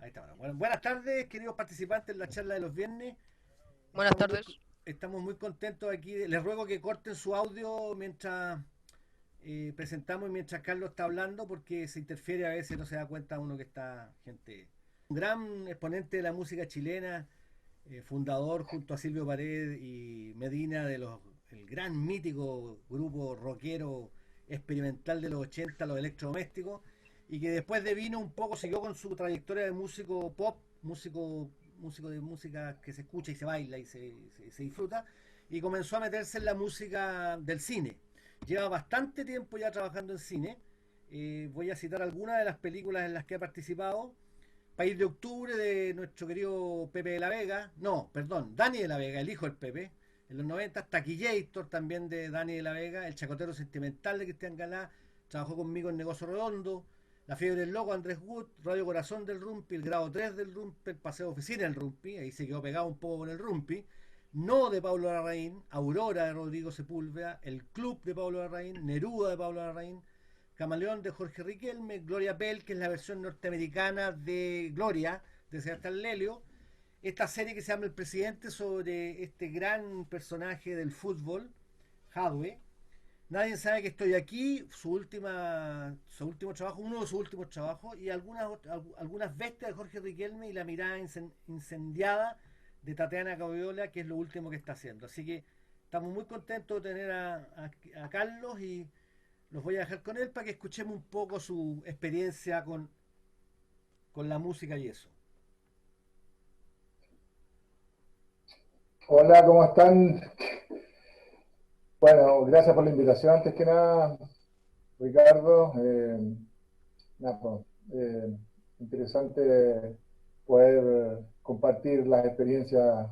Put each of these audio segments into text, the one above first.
Ahí está. Bueno, buenas tardes, queridos participantes en la charla de los viernes. Buenas Estamos muy, tardes. estamos muy contentos aquí. Les ruego que corten su audio mientras presentamos y mientras Carlos está hablando, porque se interfiere a veces, no se da cuenta uno que está gente. Un gran exponente de la música chilena, fundador junto a Silvio Paredes y Medina el gran mítico grupo rockero experimental de los 80, los electrodomésticos, y que después de vino un poco siguió con su trayectoria de músico pop, músico de música que se escucha y se baila y se disfruta, y comenzó a meterse en la música del cine. Lleva bastante tiempo ya trabajando en cine. Voy a citar algunas de las películas en las que ha participado. País de Octubre de nuestro querido Pepe de la Vega, no, perdón, Dani de la Vega, el hijo del Pepe, en los 90, Taquillator también de Dani de la Vega, El Chacotero Sentimental de Cristian Galá, trabajó conmigo en Negocio Redondo, La Fiebre del Loco, Andrés Wood, Radio Corazón del Rumpi, El Grado 3 del Rumpi, El Paseo de Oficina del Rumpi, ahí se quedó pegado un poco con el Rumpi, No de Pablo Larraín, Aurora de Rodrigo Sepúlveda, El Club de Pablo Larraín, Neruda de Pablo Larraín, Camaleón de Jorge Riquelme, Gloria Bell, que es la versión norteamericana de Gloria, de Sebastián Lelio. Esta serie que se llama El Presidente sobre este gran personaje del fútbol, Hadwe. Nadie sabe que estoy aquí, su último trabajo, uno de sus últimos trabajos, y algunas bestias de Jorge Riquelme y la mirada incendiada de Tatiana Caviola, que es lo último que está haciendo. Así que estamos muy contentos de tener a Carlos y los voy a dejar con él para que escuchemos un poco su experiencia con la música y eso. Hola, ¿cómo están? Bueno, gracias por la invitación antes que nada, Ricardo. Nada, pues, interesante poder compartir las experiencias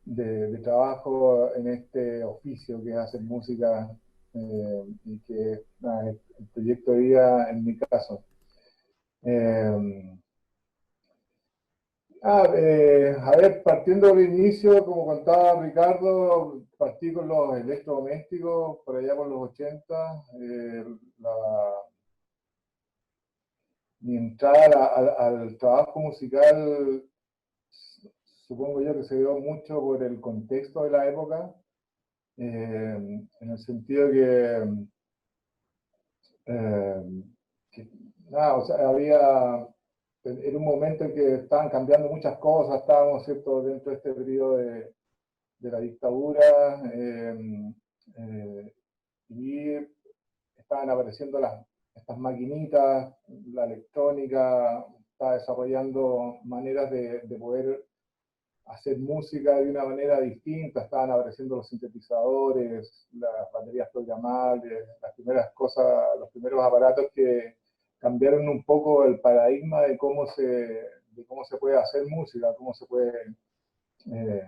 de trabajo en este oficio que es hacer música y que nada, es el proyecto de vida en mi caso. Eh, a ver, partiendo del inicio, como contaba Ricardo, partí con los electrodomésticos por allá por los 80. Mi entrada al trabajo musical, supongo yo que se dio mucho por el contexto de la época, en el sentido eh, que nada, o sea, era un momento en que estaban cambiando muchas cosas, estábamos, ¿cierto?, dentro de este periodo de la dictadura, eh, y estaban apareciendo estas maquinitas, la electrónica estaba desarrollando maneras de poder hacer música de una manera distinta, estaban apareciendo los sintetizadores, las baterías programables, las primeras cosas, los primeros aparatos que cambiaron un poco el paradigma de cómo se puede hacer música, cómo se puede eh,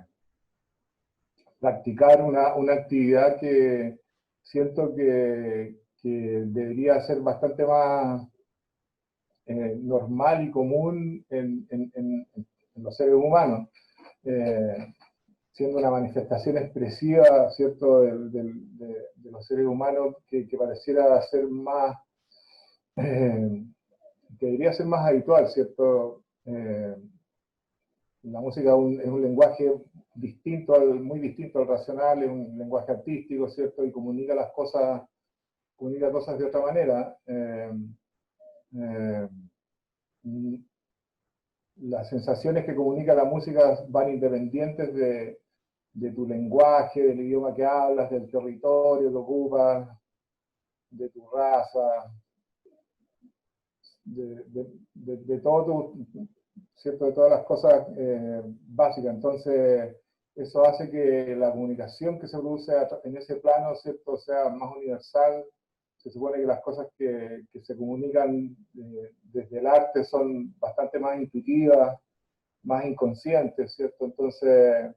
practicar una actividad que siento que debería ser bastante más normal y común en los seres humanos, eh, siendo una manifestación expresiva, ¿cierto?, de los seres humanos que pareciera ser más, eh, que debería ser más habitual, ¿cierto? La música es un lenguaje muy distinto al racional, es un lenguaje artístico, ¿cierto? Y comunica cosas de otra manera. Eh, las sensaciones que comunica la música van independientes de tu lenguaje, del idioma que hablas, del territorio que ocupas, de tu raza, de todo ¿cierto? De todas las cosas básicas. Entonces, eso hace que la comunicación que se produce en ese plano, ¿cierto?, sea más universal. Se supone que las cosas que se comunican desde el arte son bastante más intuitivas, más inconscientes, ¿cierto? Entonces,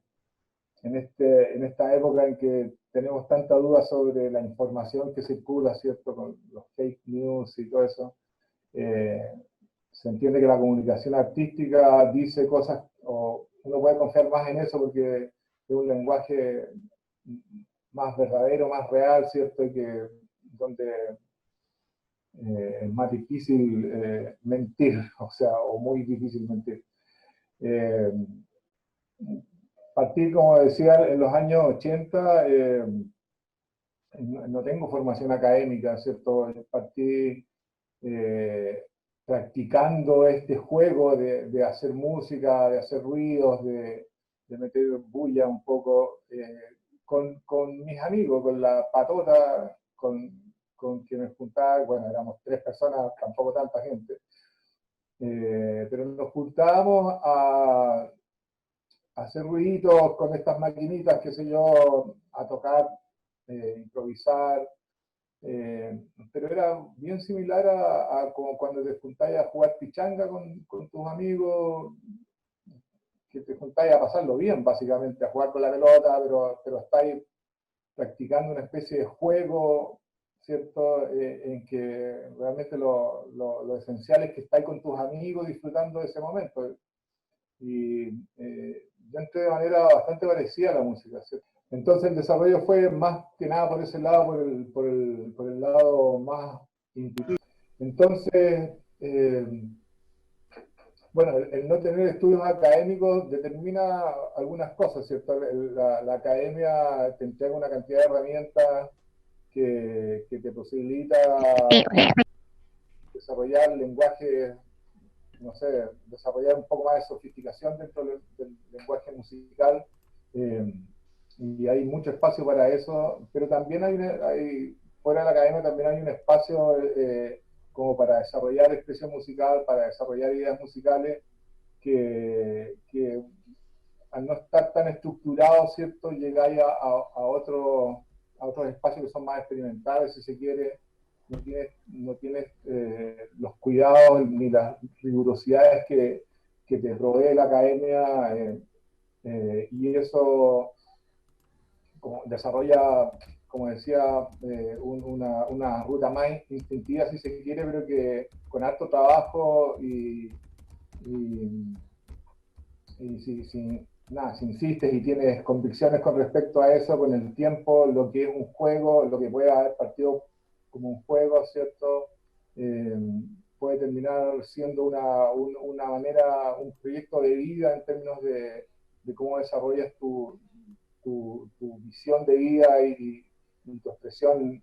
en esta época en que tenemos tanta duda sobre la información que circula, ¿cierto?, con los fake news y todo eso, eh, se entiende que la comunicación artística dice cosas, o uno puede confiar más en eso porque es un lenguaje más verdadero, más real, ¿cierto? Y que donde es más difícil mentir, o sea, o muy difícil mentir. Partí, como decía, en los años 80, no tengo formación académica, ¿cierto? Partí practicando este juego de hacer música, de hacer ruidos, de meter bulla un poco, con mis amigos, con la patota, con que me juntaba, bueno, éramos 3 personas, tampoco tanta gente, pero nos juntábamos a hacer ruiditos con estas maquinitas, qué sé yo, a tocar, improvisar, pero era bien similar a como cuando te juntáis a jugar pichanga con tus amigos, que te juntáis a pasarlo bien, básicamente, a jugar con la pelota, pero estáis practicando una especie de juego, ¿cierto? En que realmente lo esencial es que estáis con tus amigos disfrutando de ese momento. Y yo entré de manera bastante parecida a la música, ¿cierto? Entonces el desarrollo fue más que nada por ese lado, por el lado más intuitivo. Entonces, bueno, el no tener estudios académicos determina algunas cosas, ¿cierto? La academia te entrega una cantidad de herramientas que te posibilita desarrollar lenguajes, no sé, desarrollar un poco más de sofisticación dentro del lenguaje musical. Eh, y hay mucho espacio para eso, pero también fuera de la academia también hay un espacio como para desarrollar expresión musical, para desarrollar ideas musicales que al no estar tan estructurado, ¿cierto? Llegáis a otros espacios que son más experimentales, si se quiere, no tienes los cuidados ni las rigurosidades que te provee la academia, y eso como desarrolla, como decía, una ruta más instintiva, si se quiere, pero que con harto trabajo y si insistes y tienes convicciones con respecto a eso, con el tiempo, lo que es un juego, lo que puede haber partido como un juego, ¿cierto? Eh, puede terminar siendo una manera, un proyecto de vida en términos de cómo desarrollas tu visión de vida y tu expresión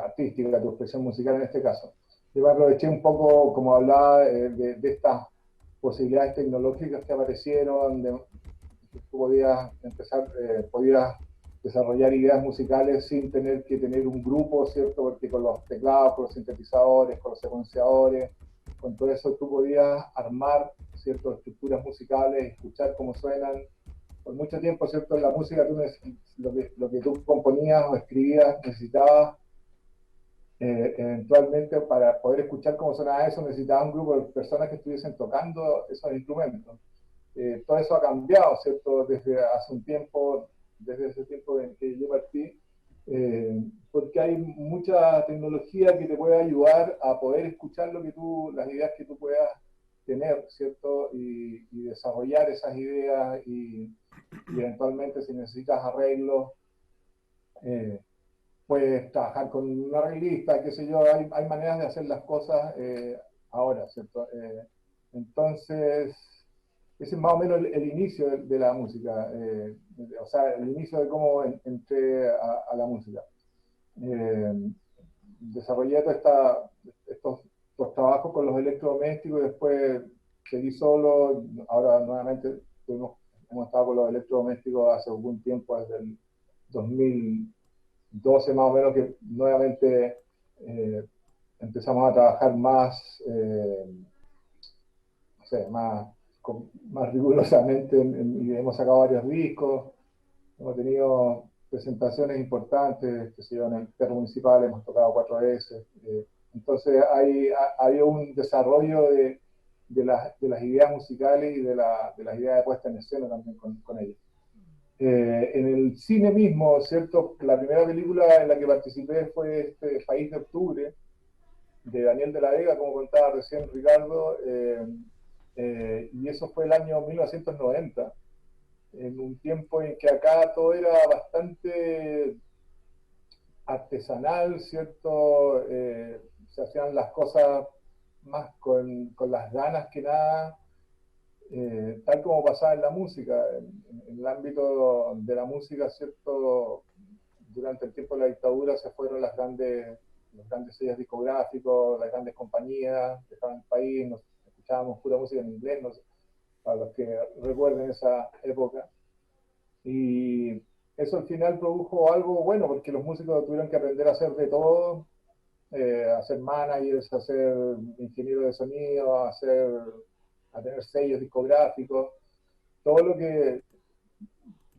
artística, tu expresión musical en este caso. Yo me aproveché un poco, como hablaba, de estas posibilidades tecnológicas que aparecieron, que tú podías desarrollar ideas musicales sin tener que tener un grupo, ¿cierto? Porque con los teclados, con los sintetizadores, con los secuenciadores, con todo eso tú podías armar, ¿cierto? Estructuras musicales, escuchar cómo suenan. Por mucho tiempo, ¿cierto? En la música lo que tú componías o escribías necesitabas eventualmente para poder escuchar cómo sonaba eso, necesitaba un grupo de personas que estuviesen tocando esos instrumentos. Todo eso ha cambiado, ¿cierto? Desde hace un tiempo, desde ese tiempo en que yo partí, porque hay mucha tecnología que te puede ayudar a poder escuchar las ideas que tú puedas tener, ¿cierto? Y desarrollar esas ideas y eventualmente si necesitas arreglos, eh, puedes trabajar con un arreglista, qué sé yo, hay maneras de hacer las cosas ahora, ¿cierto? Entonces, ese es más o menos el inicio de la música, o sea, el inicio de cómo entré a la música. Eh, desarrollé estos trabajos con los electrodomésticos y después seguí solo, ahora nuevamente hemos estado con los electrodomésticos hace algún tiempo, desde el 2012 más o menos, que nuevamente empezamos a trabajar más, no sé, más rigurosamente y hemos sacado varios discos, hemos tenido presentaciones importantes, que se yo, en el Teatro Municipal hemos tocado 4 veces. Entonces hay un desarrollo de las ideas musicales y de las ideas de puesta en escena también con ellos. En el cine mismo, ¿cierto? La primera película en la que participé fue este País de Octubre, de Daniel de la Vega, como contaba recién Ricardo, y eso fue el año 1990, en un tiempo en que acá todo era bastante artesanal, ¿cierto? se hacían las cosas más con las ganas que nada, tal como pasaba en la música, en el ámbito de la música, ¿cierto? Durante el tiempo de la dictadura se fueron los grandes sellos discográficos, las grandes compañías, dejaron el país, nos escuchábamos pura música en inglés, para los que recuerden esa época. Y eso al final produjo algo bueno, porque los músicos tuvieron que aprender a hacer de todo, a ser managers, a ser ingenieros de sonido, a tener sellos discográficos, todo lo que,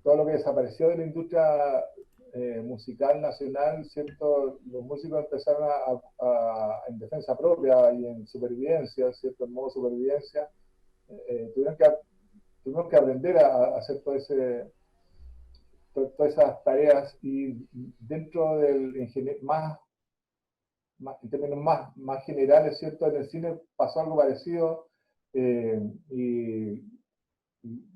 todo lo que desapareció de la industria musical nacional, ¿cierto? Los músicos empezaron en defensa propia y en supervivencia, ¿cierto? En modo supervivencia, tuvieron que aprender a hacer todas esas tareas y dentro del en términos más generales, ¿cierto? En el cine pasó algo parecido y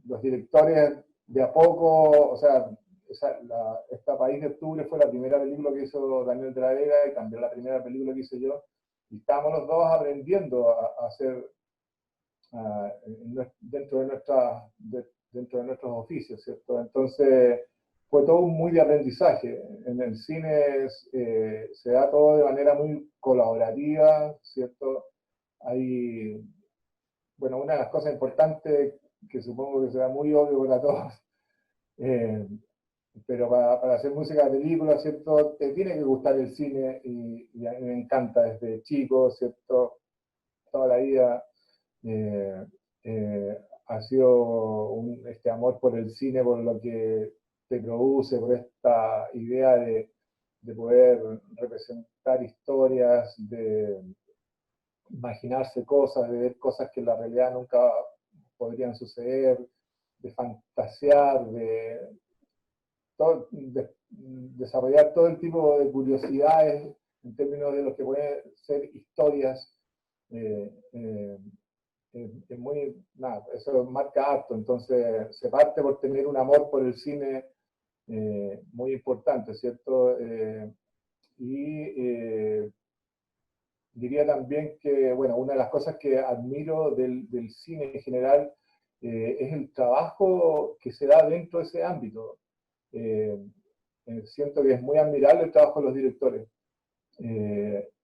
los directores de a poco, o sea, esta País de Octubre fue la primera película que hizo Daniel de la Vega y también la primera película que hice yo, y estábamos los dos aprendiendo a hacer dentro de nuestros oficios, ¿cierto? Entonces fue todo muy de aprendizaje. En el cine se da todo de manera muy colaborativa, ¿cierto? Hay, bueno, una de las cosas importantes que supongo que será muy obvio para todos, eh, pero para hacer música de película, ¿cierto? Te tiene que gustar el cine y a mí me encanta desde chico, ¿cierto? Toda la vida ha sido este amor por el cine, por lo que te produce, por esta idea de poder representar historias, de imaginarse cosas, de ver cosas que en la realidad nunca podrían suceder, de fantasear, de desarrollar todo el tipo de curiosidades en términos de lo que pueden ser historias. Es muy, nada, eso marca harto, entonces se parte por tener un amor por el cine muy importante, ¿cierto? Y diría también que, bueno, una de las cosas que admiro del cine en general es el trabajo que se da dentro de ese ámbito. Eh, Siento que es muy admirable el trabajo de los directores.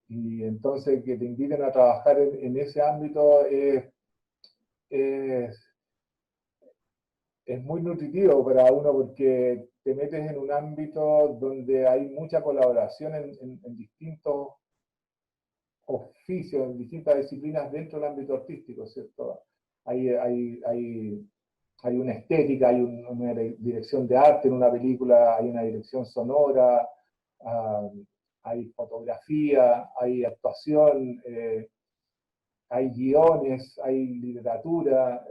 Y entonces que te inviten a trabajar en ese ámbito es, es muy nutritivo para uno porque te metes en un ámbito donde hay mucha colaboración en distintos oficios, en distintas disciplinas dentro del ámbito artístico, ¿cierto? Hay una estética, una dirección de arte en una película, hay una dirección sonora, hay fotografía, hay actuación, hay guiones, hay literatura,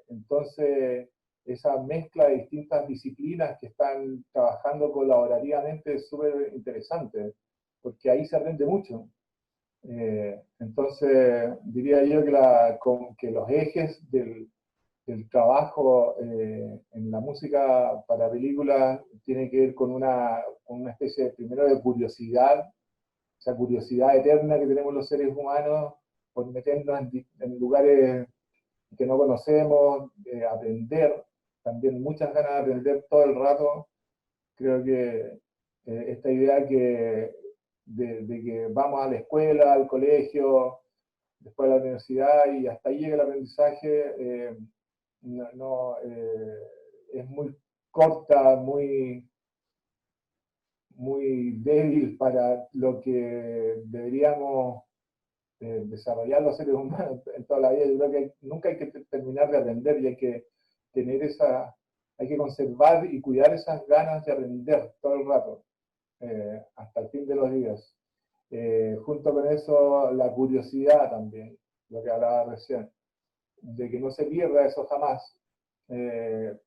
entonces esa mezcla de distintas disciplinas que están trabajando colaborativamente es súper interesante, porque ahí se aprende mucho. Entonces diría yo que los ejes del trabajo en la música para películas tiene que ver con una especie primero de curiosidad, esa curiosidad eterna que tenemos los seres humanos por meternos en lugares que no conocemos, aprender, también muchas ganas de aprender todo el rato. Creo que esta idea de que vamos a la escuela, al colegio, después a la universidad y hasta ahí llega el aprendizaje, es muy corta, muy débil para lo que deberíamos desarrollar los seres humanos en toda la vida. Yo creo que nunca hay que terminar de aprender y hay que hay que conservar y cuidar esas ganas de aprender todo el rato, hasta el fin de los días. Junto con eso, la curiosidad también, lo que hablaba recién, de que no se pierda eso jamás. Eh,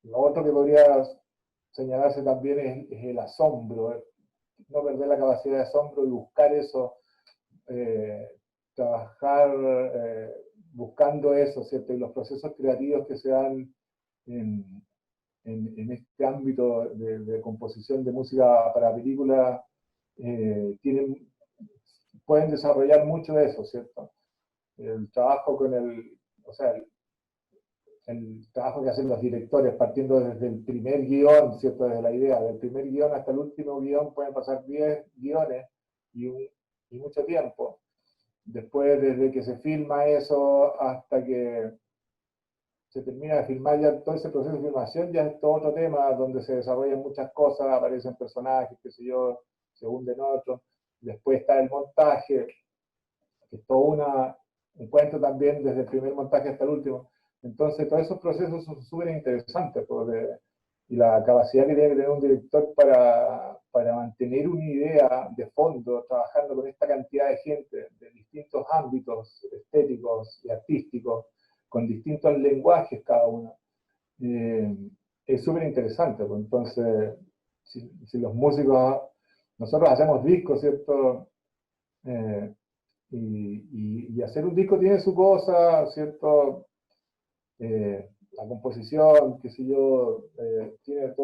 lo otro que podría señalarse también es el asombro, no perder la capacidad de asombro y buscar eso, eh, trabajar buscando eso, ¿cierto? Y los procesos creativos que se dan en, en este ámbito de composición de música para películas tienen pueden desarrollar mucho de eso, ¿cierto? El trabajo con o sea, el trabajo que hacen los directores, partiendo desde el primer guión, ¿cierto? Desde la idea, del primer guión hasta el último guión, pueden pasar 10 guiones y, y mucho tiempo. Después, desde que se filma eso hasta que se termina de filmar, ya todo ese proceso de filmación ya es todo otro tema, donde se desarrollan muchas cosas, aparecen personajes, qué sé yo, se hunden otros. Después está el montaje, que es todo un cuento también desde el primer montaje hasta el último. Entonces, todos esos procesos son súper interesantes, y la capacidad que tiene que tener un director para mantener una idea de fondo, trabajando con esta cantidad de gente de distintos ámbitos estéticos y artísticos, con distintos lenguajes cada uno, eh, es súper interesante. Pues. Entonces, si los músicos, nosotros hacemos discos, ¿cierto? Eh, y hacer un disco tiene su cosa, ¿cierto? La composición, qué sé yo, tiene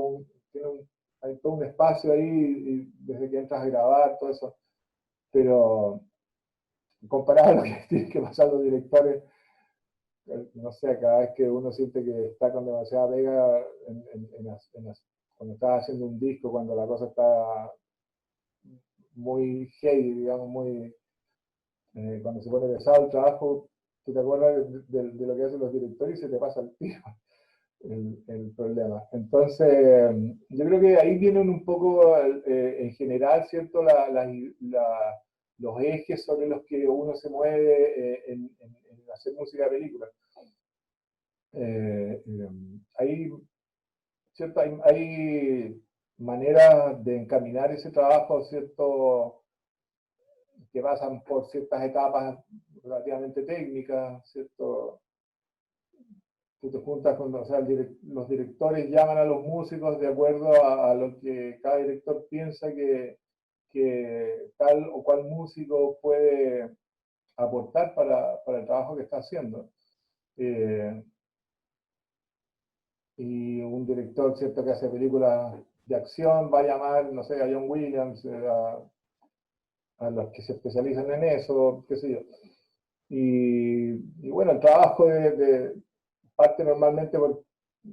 hay todo un espacio ahí desde que entras a grabar, todo eso. Pero comparado a lo que tienen que pasar los directores, no sé, cada vez que uno siente que está con demasiada pega cuando estás haciendo un disco, cuando la cosa está muy heavy, digamos, cuando se pone pesado el trabajo, tú te acuerdas de lo que hacen los directores y se te pasa el tiro el problema. Entonces, yo creo que ahí vienen un poco, en general, ¿cierto? Los ejes sobre los que uno se mueve en hacer música de película. Hay, ¿cierto? Hay maneras de encaminar ese trabajo, ¿cierto? Que pasan por ciertas etapas relativamente técnicas, ¿cierto? Tú te juntas con, o sea, los directores llaman a los músicos de acuerdo a lo que cada director piensa que tal o cual músico puede aportar para el trabajo que está haciendo. Y un director, ¿cierto?, que hace películas de acción va a llamar, no sé, a John Williams, a los que se especializan en eso, qué sé yo. Y bueno, el trabajo parte normalmente por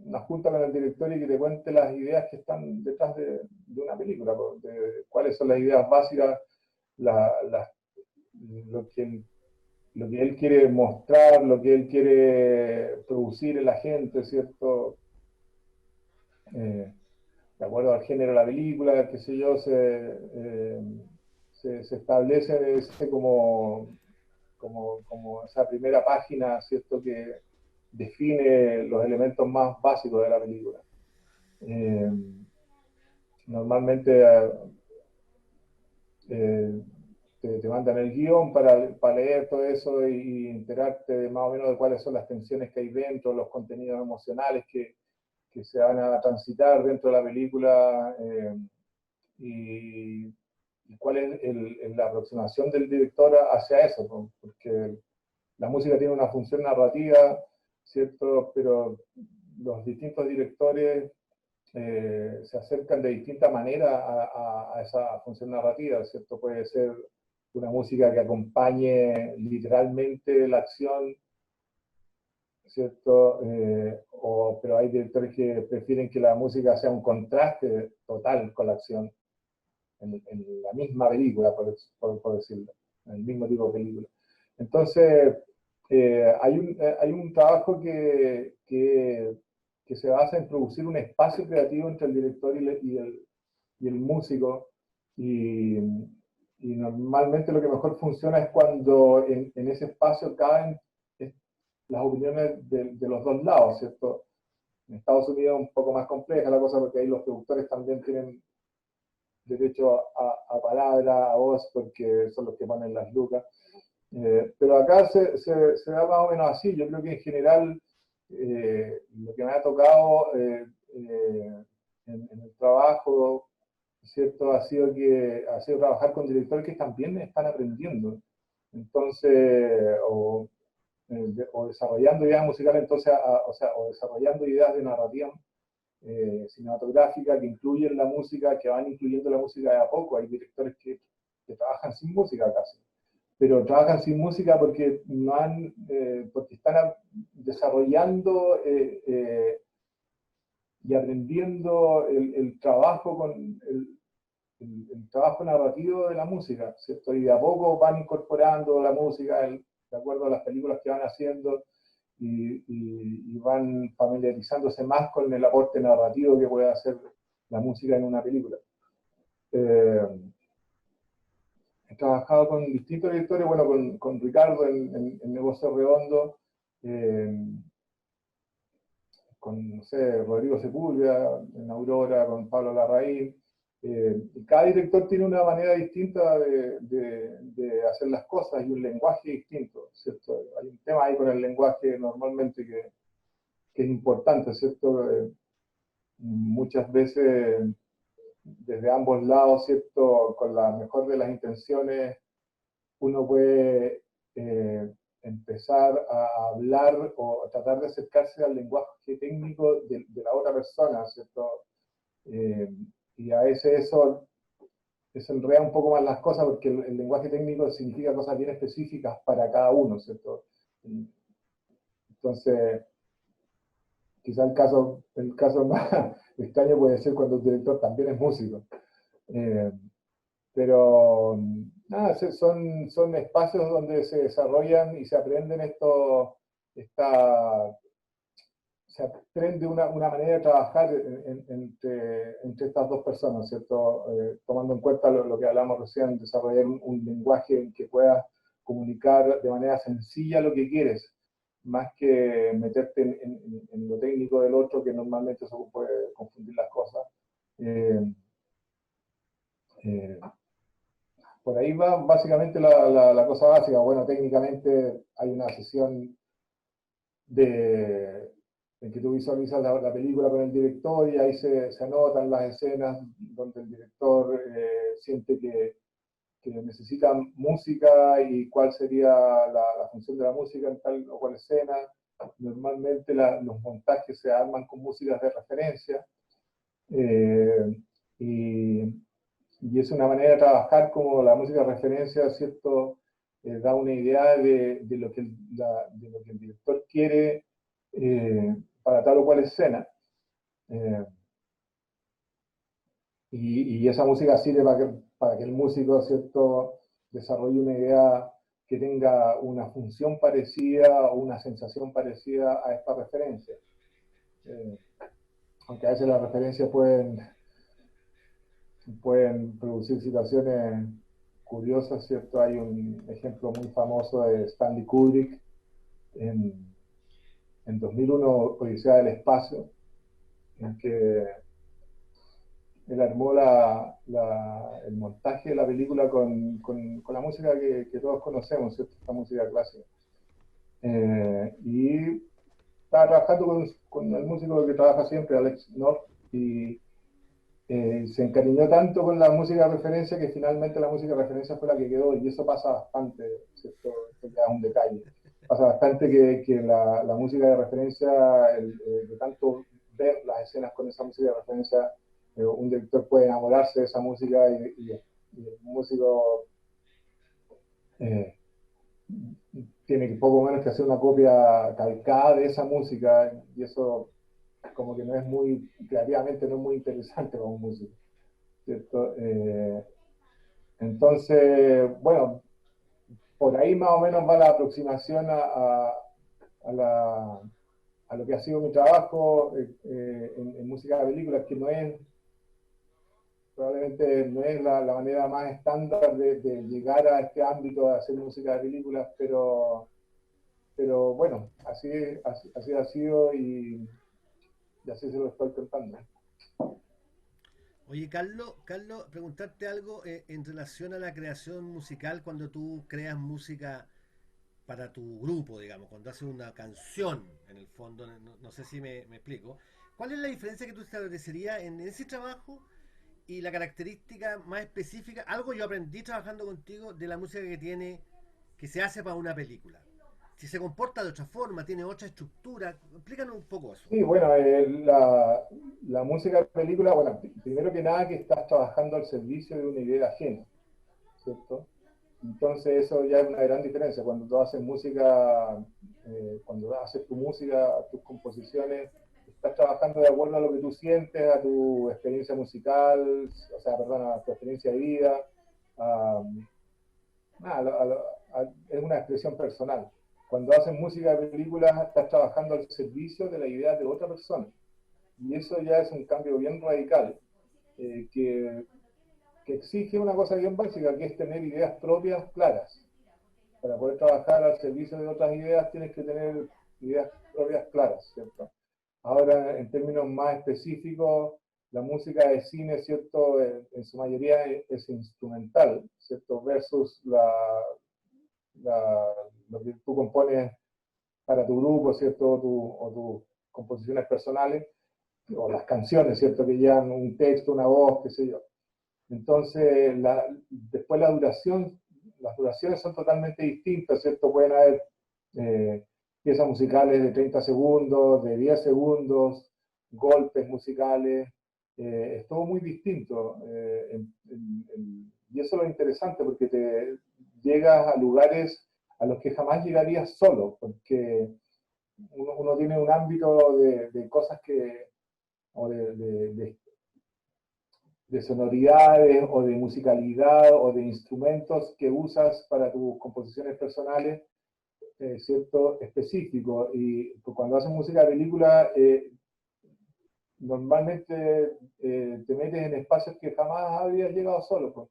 una junta con el director y que te cuente las ideas que están detrás de una película, de cuáles son las ideas básicas, la, la, lo, que, lo que él quiere mostrar, lo que él quiere producir en la gente, ¿cierto? De acuerdo al género de la película, qué sé yo, se establece ese como esa primera página, ¿cierto?, que define los elementos más básicos de la película. Normalmente te mandan el guión para leer todo eso y enterarte de más o menos de cuáles son las tensiones que hay dentro, los contenidos emocionales que se van a transitar dentro de la película, y cuál es la aproximación del director hacia eso, porque la música tiene una función narrativa, ¿cierto? Pero los distintos directores se acercan de distinta manera a esa función narrativa, ¿cierto? Puede ser una música que acompañe literalmente la acción, ¿cierto? Pero hay directores que prefieren que la música sea un contraste total con la acción en la misma película, por decirlo, en el mismo tipo de película. Entonces, hay un trabajo que se basa en producir un espacio creativo entre el director y el músico, y, y normalmente lo que mejor funciona es cuando en ese espacio caben las opiniones de los dos lados, ¿cierto? En Estados Unidos es un poco más compleja la cosa porque ahí los productores también tienen derecho a palabra, a voz, porque son los que ponen las lucas. Pero acá se da más o menos así. Yo creo que en general lo que me ha tocado en el trabajo, ¿cierto? Ha sido trabajar con directores que también están aprendiendo. Entonces, o desarrollando ideas musicales, entonces, o desarrollando ideas de narrativa cinematográfica que incluyen la música, que van incluyendo la música de a poco. Hay directores que trabajan sin música casi. pero trabajan sin música porque no han, porque están desarrollando y aprendiendo el trabajo con el trabajo narrativo de la música, ¿cierto? Y de a poco van incorporando la música de acuerdo a las películas que van haciendo y van familiarizándose más con el aporte narrativo que puede hacer la música en una película. He trabajado con distintos directores, bueno, con Ricardo en Negocio Redondo, con, no sé, Rodrigo Sepúlveda en Aurora, con Pablo Larraín. Cada director tiene una manera distinta de hacer las cosas y un lenguaje distinto, ¿cierto? Hay un tema ahí con el lenguaje normalmente que es importante, ¿cierto? Muchas veces desde ambos lados, ¿cierto? Con la mejor de las intenciones, uno puede empezar a hablar o a tratar de acercarse al lenguaje técnico de la otra persona, ¿cierto? Y a veces eso enreda un poco más las cosas porque el lenguaje técnico significa cosas bien específicas para cada uno, ¿cierto? Entonces, quizá el caso más extraño puede ser cuando el director también es músico. Pero nada, son espacios donde se desarrollan y se aprenden se aprende una manera de trabajar entre estas dos personas, ¿cierto? Tomando en cuenta lo que hablamos recién, desarrollar un lenguaje en que puedas comunicar de manera sencilla lo que quieres, más que meterte en lo técnico del otro, que normalmente eso puede confundir las cosas. Por ahí va básicamente la cosa básica. Bueno, técnicamente hay una sesión en que tú visualizas la película con el director y ahí se anotan las escenas donde el director siente que necesita música y cuál sería la función de la música en tal o cual escena. Normalmente los montajes se arman con músicas de referencia y es una manera de trabajar como la música de referencia, ¿cierto? Da una idea de lo que el director quiere para tal o cual escena. Y esa música sirve para que el músico, ¿cierto?, desarrolle una idea que tenga una función parecida o una sensación parecida a esta referencia. Aunque a veces las referencias pueden producir situaciones curiosas, ¿cierto? Hay un ejemplo muy famoso de Stanley Kubrick en 2001, Odisea del Espacio, en que él armó el montaje de la película con la música que todos conocemos, ¿cierto? Esta música clásica. Y estaba trabajando con el músico que trabaja siempre, Alex North, y se encariñó tanto con la música de referencia que finalmente la música de referencia fue la que quedó, y eso pasa bastante, ¿cierto? Esto ya es un detalle. Pasa bastante que la música de referencia, de tanto ver las escenas con esa música de referencia, un director puede enamorarse de esa música y el músico tiene que poco menos que hacer una copia calcada de esa música, y eso como que no es muy, creativamente no es muy interesante como un músico, ¿cierto? Entonces, bueno, por ahí más o menos va la aproximación a lo que ha sido mi trabajo en música de películas, que probablemente no es la manera más estándar de llegar a este ámbito de hacer música de películas, pero bueno, así ha sido y así se lo estoy contando. Oye, Carlos, preguntarte algo en relación a la creación musical cuando tú creas música para tu grupo, digamos, cuando haces una canción, en el fondo, no sé si me explico. ¿Cuál es la diferencia que tú establecerías en ese trabajo y la característica más específica? Algo yo aprendí trabajando contigo de la música que se hace para una película. Si se comporta de otra forma, tiene otra estructura, explícanos un poco eso. Sí, bueno, la música de película, bueno, primero que nada que estás trabajando al servicio de una idea ajena, ¿cierto? Entonces eso ya es una gran diferencia. Cuando tú haces música, cuando haces tu música, tus composiciones, estás trabajando de acuerdo a lo que tú sientes, a tu experiencia musical, o sea, perdón, a tu experiencia de vida. A, nada, es una expresión personal. Cuando haces música de películas, estás trabajando al servicio de la idea de otra persona. Y eso ya es un cambio bien radical, eh, que, que exige una cosa bien básica, que es tener ideas propias claras. Para poder trabajar al servicio de otras ideas tienes que tener ideas propias claras, ¿cierto? Ahora, en términos más específicos, la música de cine, ¿cierto? En su mayoría es instrumental, ¿cierto? Versus lo que tú compones para tu grupo, ¿cierto? O tus composiciones personales, o las canciones, ¿cierto? Que llevan un texto, una voz, qué sé yo. Entonces, después las duraciones son totalmente distintas, ¿cierto? Pueden haber piezas musicales de 30 segundos, de 10 segundos, golpes musicales, es todo muy distinto. Y eso es lo interesante porque te llegas a lugares a los que jamás llegarías solo, porque uno tiene un ámbito de cosas que, o de sonoridades o de musicalidad o de instrumentos que usas para tus composiciones personales, ¿cierto? Específico. Y cuando haces música de película, normalmente te metes en espacios que jamás habías llegado solo. Pues.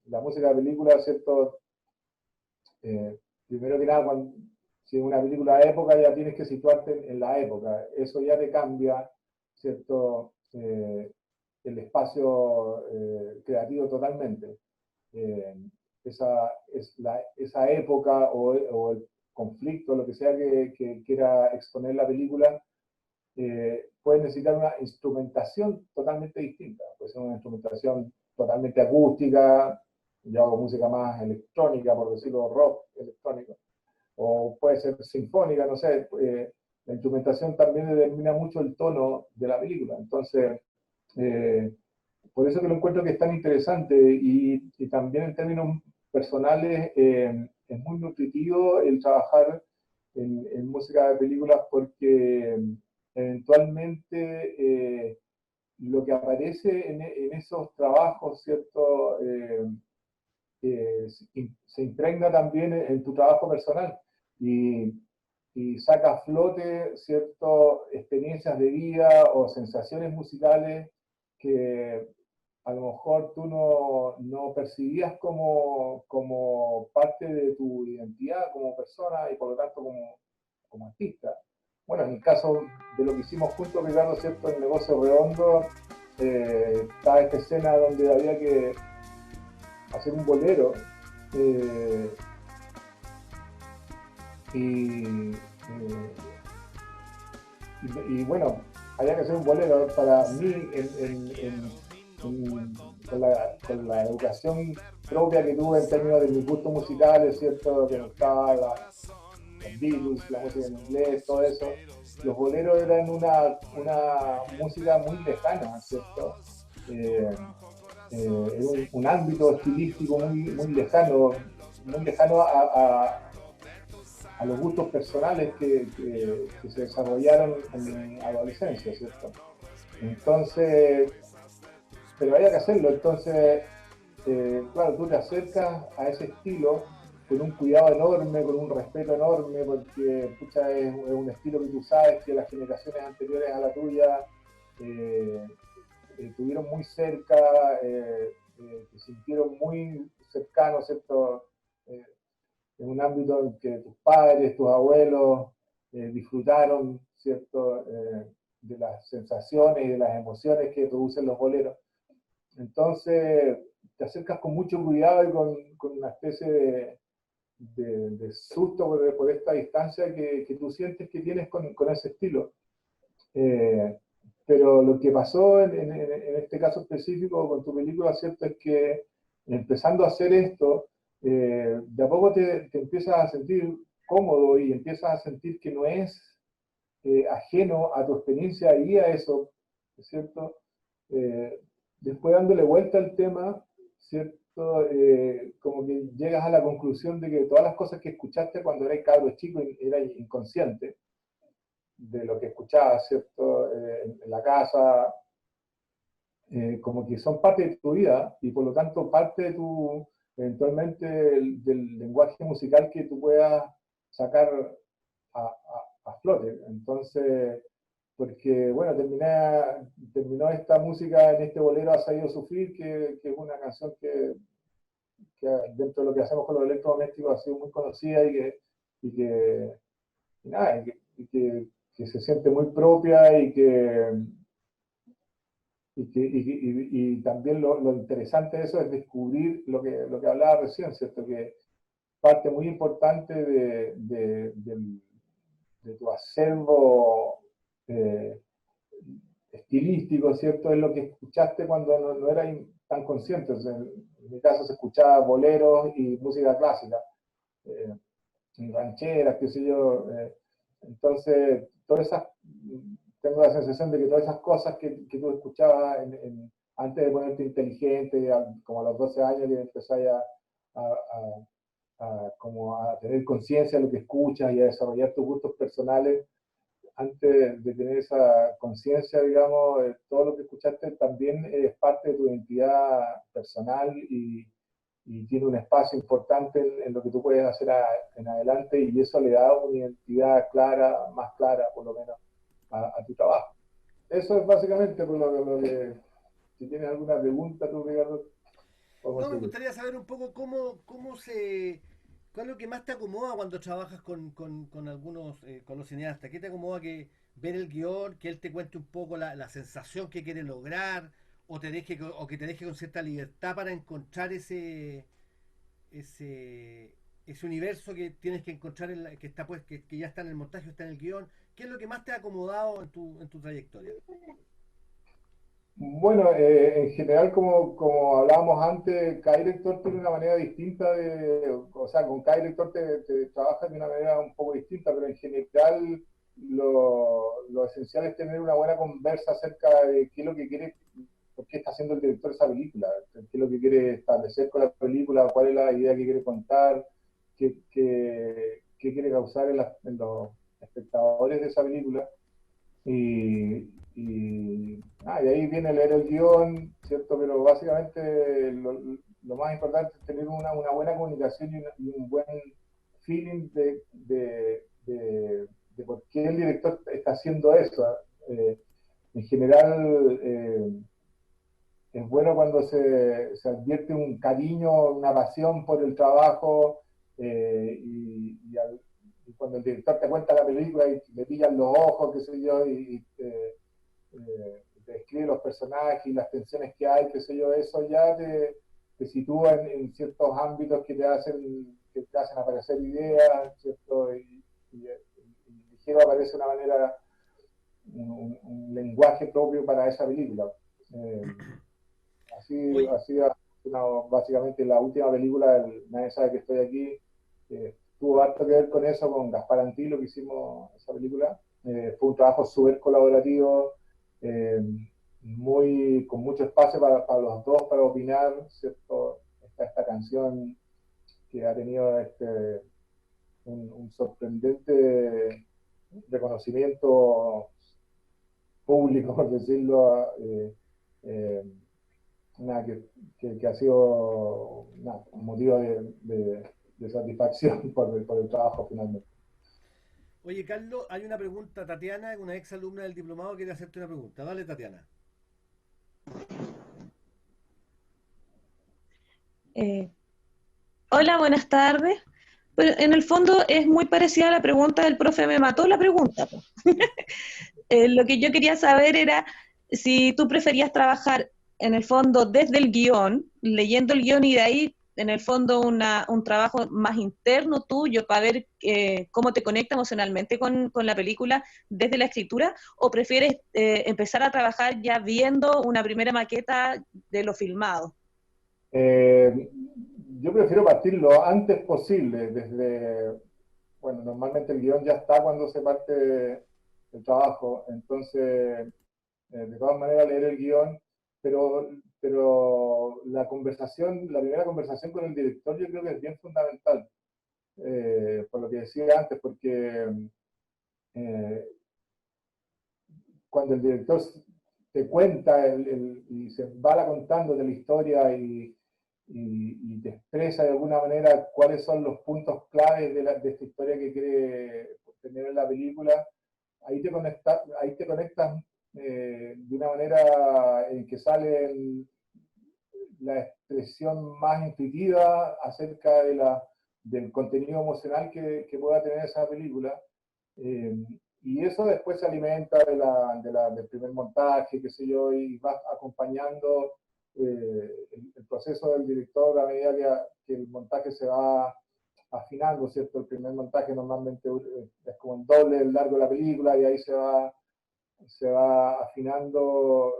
La música de película, ¿cierto? Primero que nada, si es una película de época, ya tienes que situarte en la época. Eso ya te cambia, ¿cierto? El espacio creativo totalmente. Eh, esa época o el conflicto, lo que sea que quiera exponer la película, puede necesitar una instrumentación totalmente distinta. Puede ser una instrumentación totalmente acústica, yo hago música más electrónica, por decirlo, rock electrónico, o puede ser sinfónica, no sé. La instrumentación también determina mucho el tono de la película. Entonces, eh, por eso que lo encuentro que es tan interesante y también en términos personales es muy nutritivo el trabajar en música de películas porque eventualmente lo que aparece en esos trabajos, ¿cierto? Se impregna también en tu trabajo personal y saca a flote, ¿cierto? Experiencias de vida o sensaciones musicales que a lo mejor tú no percibías como parte de tu identidad como persona y por lo tanto como artista. Bueno, en el caso de lo que hicimos juntos, Ricardo, ¿cierto? El negocio redondo, estaba esta escena donde había que hacer un bolero eh, y, bueno, había que hacer un bolero para mí con la educación propia que tuve en términos de mis gustos musicales, ¿cierto? Que me gustaba los Beatles, la música en inglés, todo eso. Los boleros eran una música muy lejana, ¿cierto? Era un ámbito estilístico muy lejano a los gustos personales que se desarrollaron en mi adolescencia, ¿cierto? Entonces, pero había que hacerlo. Entonces, claro, tú te acercas a ese estilo con un cuidado enorme, con un respeto enorme, porque pucha, es un estilo que tú sabes que las generaciones anteriores a la tuya eh, tuvieron muy cerca, se sintieron muy cercanos, ¿cierto? Eh, en un ámbito en que tus padres, tus abuelos disfrutaron, ¿cierto? De las sensaciones y de las emociones que producen los boleros. Entonces, te acercas con mucho cuidado y con una especie de susto por esta distancia que tú sientes que tienes con ese estilo. Eh, pero lo que pasó en este caso específico con tu película, ¿cierto? Es que empezando a hacer esto, de a poco te empiezas a sentir cómodo y empiezas a sentir que no es ajeno a tu experiencia y a eso, ¿cierto? Eh, Después dándole vuelta al tema, ¿cierto? como que llegas a la conclusión de que todas las cosas que escuchaste cuando eras cabro chico eras inconsciente de lo que escuchabas, ¿cierto? En la casa, como que son parte de tu vida y por lo tanto parte de tu, eventualmente, del lenguaje musical que tú puedas sacar a flote. Entonces, porque, bueno, terminó esta música en este bolero Ha sabido sufrir, que es una canción que dentro de lo que hacemos con los electrodomésticos ha sido muy conocida y nada, que se siente muy propia y también lo interesante de eso es descubrir lo que hablaba recién, ¿cierto? Que parte muy importante de tu acervo eh, estilístico, ¿cierto? Es lo que escuchaste cuando no eras tan consciente. O sea, en mi caso se escuchaba boleros y música clásica, eh, rancheras, qué sé yo. Entonces, tengo la sensación de que todas esas cosas que tú escuchabas antes de ponerte inteligente, como a los 12 años que empezás como a tener conciencia de lo que escuchas y a desarrollar tus gustos personales, antes de tener esa conciencia, digamos, todo lo que escuchaste también es parte de tu identidad personal y tiene un espacio importante en lo que tú puedes hacer en adelante y eso le da una identidad clara, más clara por lo menos, a tu trabajo. Eso es básicamente por lo que, si tienes alguna pregunta, tú, Ricardo, podemos No, me seguir. gustaría saber un poco cuál es lo que más te acomoda cuando trabajas con algunos, con los cineastas. ¿Qué te acomoda que ver el guión, que él te cuente un poco la sensación que quiere lograr, o que te deje con cierta libertad para encontrar ese, ese universo que tienes que encontrar que está pues, que ya está en el montaje, está en el guión? ¿Qué es lo que más te ha acomodado en tu trayectoria? Bueno, en general, como hablábamos antes, cada director tiene una manera distinta o sea, con cada director te trabajas de una manera un poco distinta, pero en general lo esencial es tener una buena conversa acerca de qué es lo que quiere, por qué está haciendo el director esa película, qué es lo que quiere establecer con la película, cuál es la idea que quiere contar, qué quiere causar en los espectadores de esa película. Y ahí viene leer el guión, ¿cierto? Pero básicamente lo más importante es tener una buena comunicación y un buen feeling de por qué el director está haciendo eso. En general, es bueno cuando se advierte un cariño, una pasión por el trabajo y cuando el director te cuenta la película y le pillan los ojos, qué sé yo, te describe los personajes y las tensiones que hay, qué sé yo, eso ya te sitúa en ciertos ámbitos que te hacen aparecer ideas, ¿cierto? Y ligero aparece una manera, un lenguaje propio para esa película. Eh, Oye, así ha funcionado básicamente la última película, Nadie sabe que estoy aquí, tuvo harto que ver con eso, con Gaspar Antilo que hicimos esa película. Fue un trabajo súper colaborativo, eh, con mucho espacio para los dos para opinar, ¿cierto? Está esta canción que ha tenido un sorprendente reconocimiento público, por decirlo, nada, que ha sido nada, un motivo de satisfacción por el trabajo finalmente. oye, Carlos, hay una pregunta, Tatiana, una ex alumna del diplomado, quiere hacerte una pregunta. Dale, Tatiana. Eh, Hola, buenas tardes. Pero en el fondo es muy parecida a la pregunta del profe, me mató la pregunta. Po. Lo que yo quería saber era si tú preferías trabajar en el fondo desde el guión, leyendo el guión y de ahí en el fondo un trabajo más interno tuyo para ver cómo te conecta emocionalmente con la película desde la escritura, o prefieres empezar a trabajar ya viendo una primera maqueta de lo filmado. Eh, yo prefiero partir lo antes posible, bueno, normalmente el guión ya está cuando se parte el trabajo, entonces, de todas maneras, leer el guión, pero pero la primera conversación con el director yo creo que es bien fundamental, por lo que decía antes, porque eh, cuando el director te cuenta y se va contando de la historia y te expresa de alguna manera cuáles son los puntos claves de esta historia que quiere tener en la película, ahí te conectas de una manera en que sale la expresión más intuitiva acerca del contenido emocional que pueda tener esa película. Eh, y eso después se alimenta del primer montaje, qué sé yo, y vas acompañando el proceso del director a medida que el montaje se va afinando, ¿cierto? El primer montaje normalmente es como el doble del largo de la película y ahí se va afinando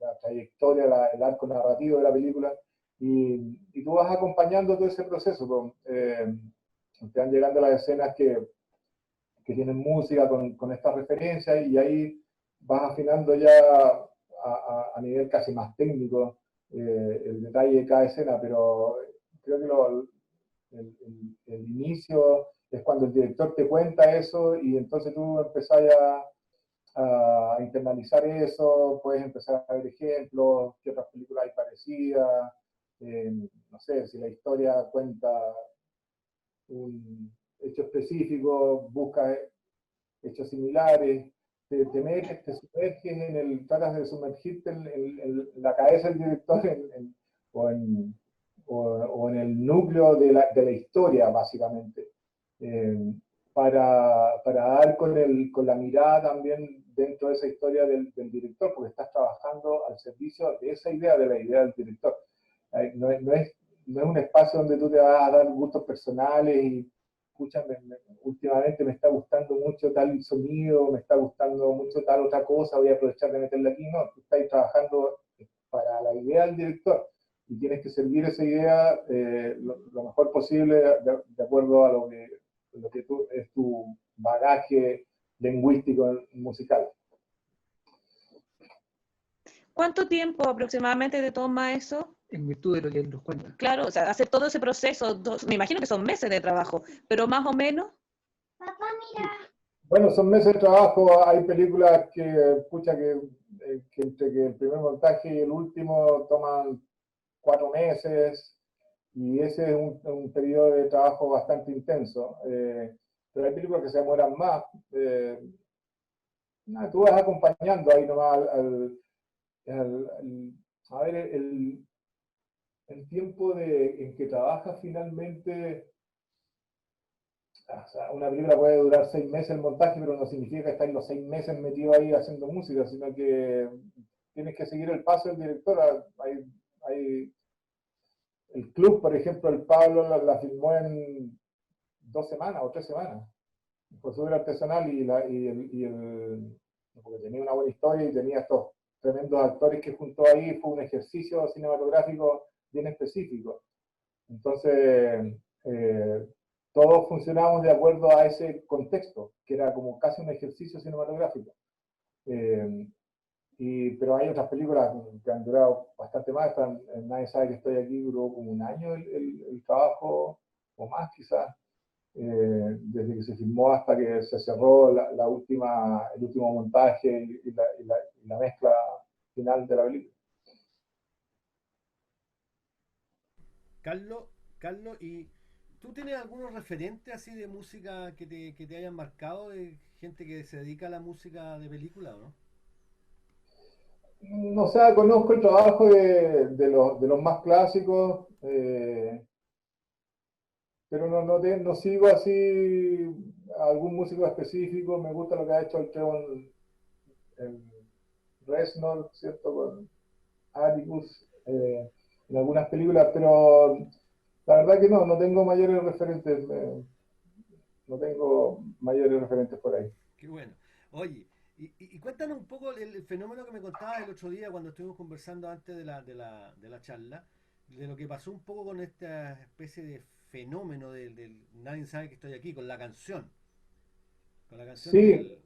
la trayectoria, el arco narrativo de la película y tú vas acompañando todo ese proceso. Te van llegando las escenas que tienen música con estas referencias y ahí vas afinando ya a nivel casi más técnico el detalle de cada escena, pero creo que el inicio es cuando el director te cuenta eso y entonces tú empezás a internalizar eso, puedes empezar a ver ejemplos, qué otras películas hay parecidas, no sé, si la historia cuenta un hecho específico, busca hechos similares, te metes, te sumerges tratas de sumergirte en la cabeza del director o, en, o, en el núcleo de la historia, básicamente, eh, para dar con la mirada también dentro de esa historia del director, porque estás trabajando al servicio de esa idea, de la idea del director. No es un espacio donde tú te vas a dar gustos personales y escucha, últimamente me está gustando mucho tal sonido, me está gustando mucho tal otra cosa, voy a aprovechar de meterla aquí. No, tú estás trabajando para la idea del director y tienes que servir esa idea lo mejor posible de acuerdo a lo que es tu bagaje lingüístico musical. ¿Cuánto tiempo aproximadamente te toma eso? En virtud de lo que nos cuenta. Claro, o sea, hacer todo ese proceso, me imagino que son meses de trabajo, pero más o menos. Papá, mira. Bueno, son meses de trabajo, hay películas pucha, que entre que el primer montaje y el último toman 4 meses, y ese es un periodo de trabajo bastante intenso. Pero hay películas que se demoran más. Tú vas acompañando ahí nomás a ver, el tiempo en que trabajas finalmente. O sea, una película puede durar 6 meses el montaje, pero no significa que estáis los 6 meses metido ahí haciendo música, sino que tienes que seguir el paso del director. Hay el club, por ejemplo, el Pablo la filmó en 2 semanas o 3 semanas. Fue súper artesanal porque tenía una buena historia y tenía estos tremendos actores que juntó ahí. Fue un ejercicio cinematográfico bien específico. Entonces, todos funcionábamos de acuerdo a ese contexto, que era como casi un ejercicio cinematográfico. Pero hay otras películas que han durado bastante más. Nadie sabe que estoy aquí, duró como un año el trabajo, o más quizás, desde que se filmó hasta que se cerró el último montaje y la mezcla final de la película. Carlos, ¿y tú tienes algunos referentes así de música que te hayan marcado, de gente que se dedica a la música de película, o no? No sé, conozco el trabajo de los más clásicos, pero no sigo así a algún músico específico. Me gusta lo que ha hecho el Trevor Reznor, ¿cierto? Con Atticus, en algunas películas, pero la verdad que no tengo mayores referentes, no tengo mayores referentes por ahí. Qué bueno. Oye, y cuéntanos un poco el fenómeno que me contabas el otro día cuando estuvimos conversando antes de la charla, de lo que pasó un poco con esta especie de fenómeno del nadie sabe que estoy aquí, con la canción Sí, del...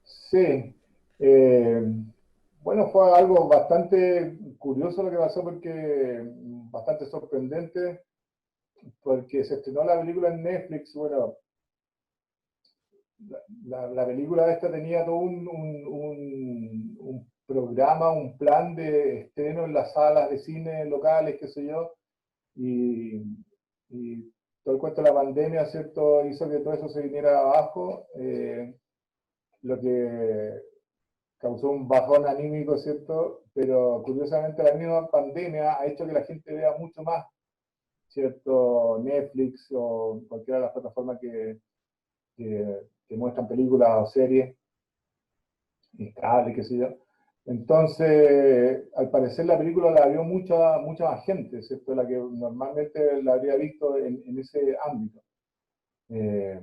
sí. Eh, Bueno, fue algo bastante curioso lo que pasó, porque bastante sorprendente, porque se estrenó la película en Netflix. Bueno, la película esta tenía todo un programa, un plan de estreno en las salas de cine locales, qué sé yo, y, y todo el cuento de la pandemia, ¿cierto?, hizo que todo eso se viniera abajo, lo que causó un bajón anímico, ¿cierto? Pero curiosamente la misma pandemia ha hecho que la gente vea mucho más, ¿cierto? Netflix o cualquiera de las plataformas que muestran películas o series, cable, qué sé yo. Entonces, al parecer la película la vio mucha más gente, ¿cierto? La que normalmente la habría visto en ese ámbito. Eh,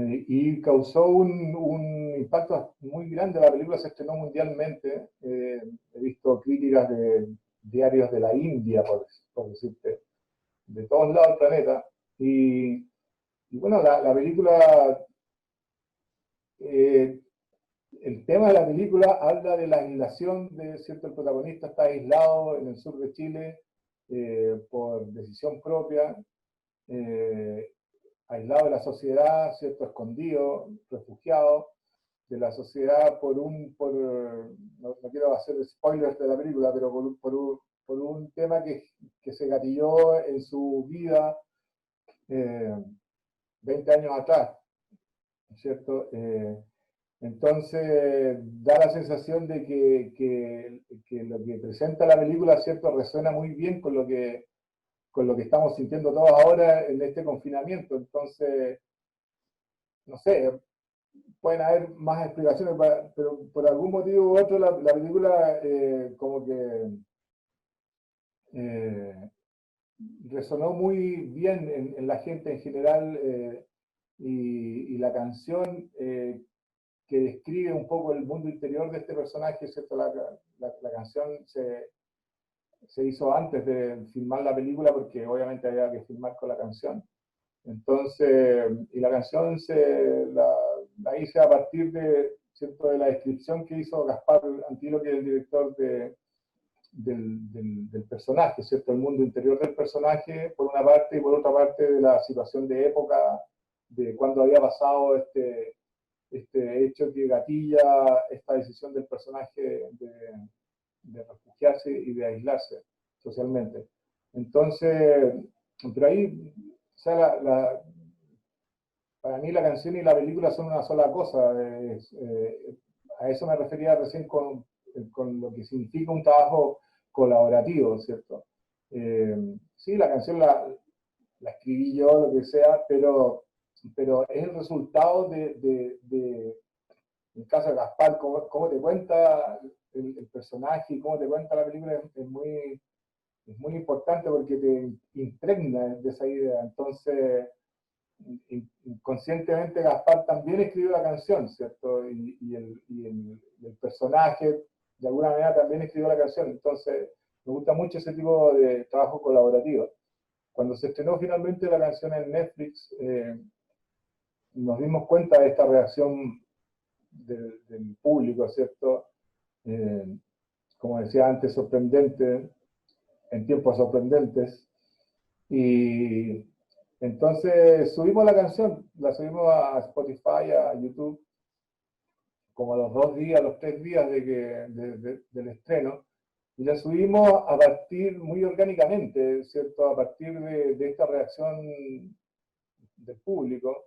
y causó un impacto muy grande. La película se estrenó mundialmente. He visto críticas de diarios de la India, por decirte, de todos lados del planeta. Y bueno, la película, eh, el tema de la película habla de la aislación de cierto. El protagonista está aislado en el sur de Chile, por decisión propia, eh, aislado de la sociedad, cierto, escondido, refugiado de la sociedad no quiero hacer spoilers de la película, pero por un tema que se gatilló en su vida, eh, 20 años atrás, ¿cierto? Entonces da la sensación de que lo que presenta la película, ¿cierto?, resuena muy bien con lo que estamos sintiendo todos ahora en este confinamiento. Entonces, no sé, pueden haber más explicaciones, pero por algún motivo u otro la película, como que eh, resonó muy bien en la gente en general, y la canción, que describe un poco el mundo interior de este personaje, ¿cierto? La canción se hizo antes de filmar la película, porque obviamente había que filmar con la canción. Entonces, y la canción la hice a partir de, ¿cierto?, de la descripción que hizo Gaspar Antilo, que es el director del personaje, ¿cierto? El mundo interior del personaje, por una parte, y por otra parte de la situación de época, de cuando había pasado este hecho que gatilla esta decisión del personaje de refugiarse y de aislarse socialmente. Entonces, pero ahí, o sea, para mí la canción y la película son una sola cosa. A eso me refería recién con lo que significa un trabajo colaborativo, ¿cierto? Sí, la canción la escribí yo, lo que sea, pero es el resultado en el caso de Gaspar, cómo te cuenta el personaje y cómo te cuenta la película, es muy importante, porque te impregna de esa idea. Entonces, inconscientemente Gaspar también escribió la canción, ¿cierto? Y el personaje, de alguna manera, también escribió la canción. Entonces, me gusta mucho ese tipo de trabajo colaborativo. Cuando se estrenó finalmente la canción en Netflix, nos dimos cuenta de esta reacción del público, ¿cierto? Eh, como decía antes, sorprendente, en tiempos sorprendentes. Y entonces subimos la canción, la subimos a Spotify, a YouTube, como a los 2 días, los 3 días del estreno, y la subimos a partir, muy orgánicamente, ¿cierto? A partir de esta reacción del público,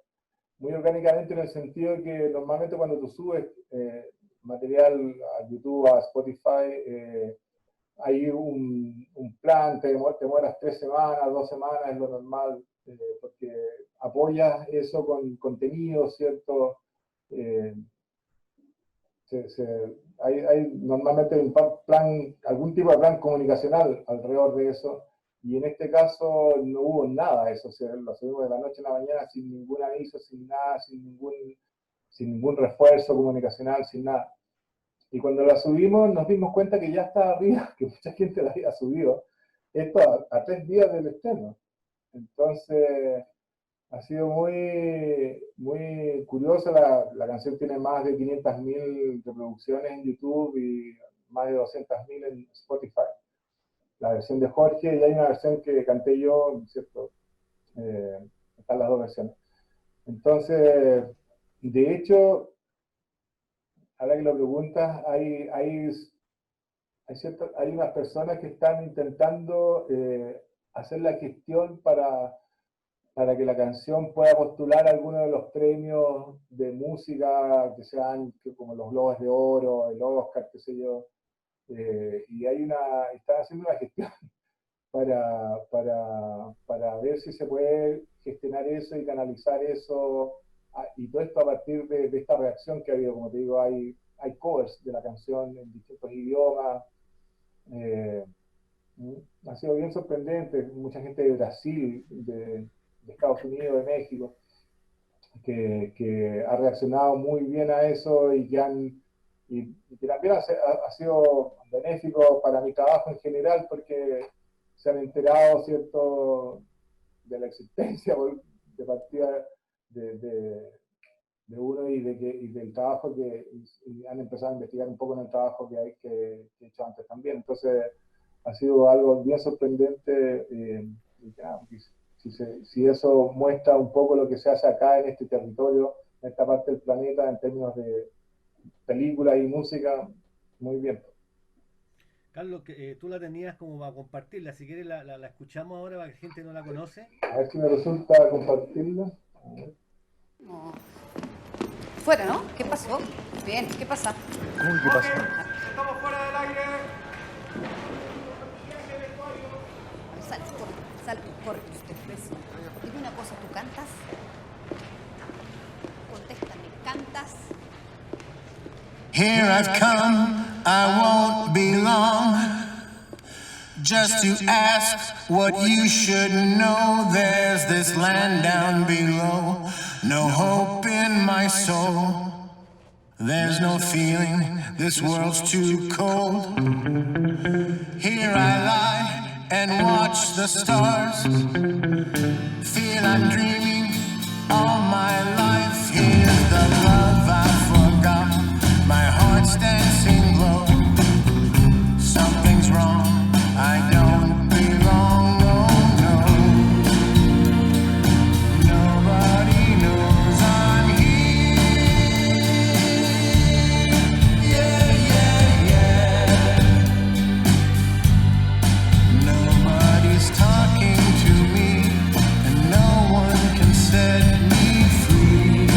muy orgánicamente, en el sentido de que normalmente cuando tú subes, material a YouTube, a Spotify, hay un plan, te demoras 3 semanas, 2 semanas, es lo normal, porque apoyas eso con contenido, ¿cierto? Eh, hay normalmente un plan, algún tipo de plan comunicacional alrededor de eso, y en este caso no hubo nada de eso. O sea, lo subimos de la noche a la mañana sin ningún aviso, sin nada, sin ningún refuerzo comunicacional, sin nada. Y cuando la subimos nos dimos cuenta que ya estaba arriba, que mucha gente la había subido, esto a 3 días del estreno. Entonces, ha sido muy curiosa. La canción tiene más de 500.000 reproducciones en YouTube y más de 200.000 en Spotify. La versión de Jorge, y hay una versión que canté yo, ¿cierto? Están las dos versiones. Entonces, de hecho, ahora que lo preguntas, hay unas personas que están intentando hacer la gestión para que la canción pueda postular alguno de los premios de música que sean como los Globos de Oro, el Oscar, qué sé yo. Y están haciendo una gestión para ver si se puede gestionar eso y canalizar eso, y todo esto a partir de esta reacción que ha habido. Como te digo, hay covers de la canción en distintos idiomas. Ha sido bien sorprendente, mucha gente de Brasil, de Estados Unidos, de México, que ha reaccionado muy bien a eso y que también ha sido benéfico para mi trabajo en general, porque se han enterado, ¿cierto?, de la existencia de partida de uno y del trabajo y han empezado a investigar un poco en el trabajo que he hecho antes también. Entonces ha sido algo bien sorprendente, y claro, si eso muestra un poco lo que se hace acá en este territorio, en esta parte del planeta, en términos de película y música, muy bien. Carlos, tú la tenías como para compartirla, si quieres la escuchamos ahora para que la gente no la conoce. A ver si me resulta compartirla. No. Fuera, ¿no? ¿Qué pasó? Bien, ¿qué pasa? Uy, ¿qué pasó? Estamos fuera del aire. Sal, corre, usted. Dime una cosa, ¿tú cantas? Contéstame, ¿cantas? Here I've come, I won't be long, just to ask what you should know. There's this land down below, no hope in my soul. There's no feeling, this world's too cold. Here I lie and watch the stars, feel I'm dreaming all my life. Here's the love I forgot, my heart's dancing low. Something's wrong, I don't belong, no, no. Nobody knows I'm here. Yeah, yeah, yeah. Nobody's talking to me, and no one can set me free.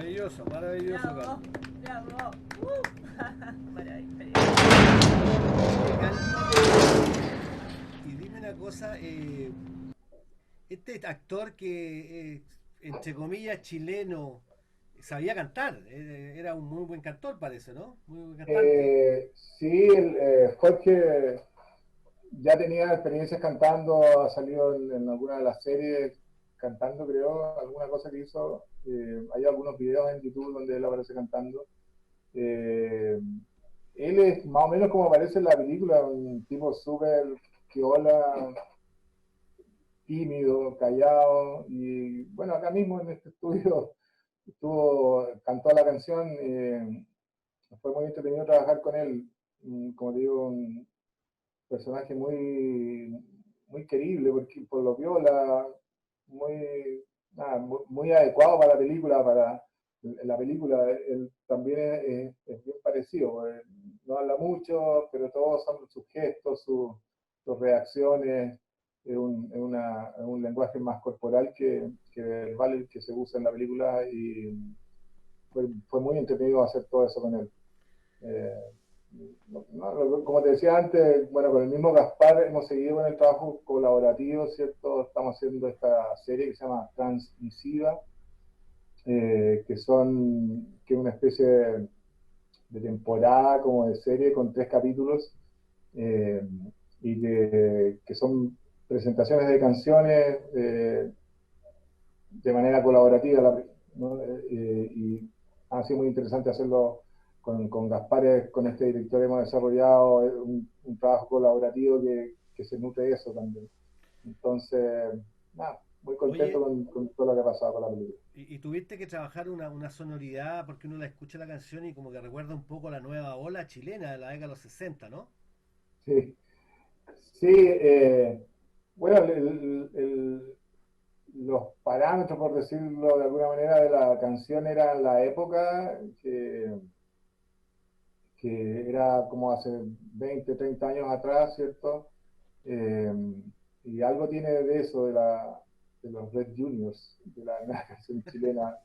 Maravilloso, maravilloso, Bravo, Carlos. bravo. Maravilloso. Y dime una cosa, este actor que, entre comillas, chileno, sabía cantar, era un muy buen cantor, parece, ¿no? Muy buen cantante. Sí, fue que ya tenía experiencias cantando, ha salido en alguna de las series cantando, creo, alguna cosa que hizo. Hay algunos videos en YouTube donde él aparece cantando. Eh, Él es más o menos como aparece en la película, un tipo súper que hola, tímido, callado, y bueno, acá mismo en este estudio cantó la canción, fue muy entretenido trabajar con él, como te digo, un personaje muy querible por lo viola, muy, muy adecuado para la película, la película. Él también es bien parecido, no habla mucho, pero todos son sus gestos, sus reacciones, es un lenguaje más corporal que verbal el que se usa en la película, y fue muy entretenido hacer todo eso con él. Eh, Como te decía antes, bueno, con el mismo Gaspar hemos seguido con el trabajo colaborativo, ¿cierto? Estamos haciendo esta serie que se llama Transmisiva, que es una especie de temporada como de serie con 3 capítulos, eh, y que son presentaciones de canciones de manera colaborativa, ¿no? Y ha sido muy interesante hacerlo con Gaspar, con este director hemos desarrollado un trabajo colaborativo que se nutre de eso también. Entonces, nada, muy contento Oye, con todo lo que ha pasado con la película. y tuviste que trabajar una sonoridad porque uno la escucha la canción y como que recuerda un poco la nueva ola chilena de la década de los 60, ¿no? Sí, sí, bueno, los parámetros, por decirlo de alguna manera, de la canción eran la época que era como hace 20, 30 años atrás, ¿cierto? Eh, y algo tiene de eso, de los Red Juniors, de la canción chilena.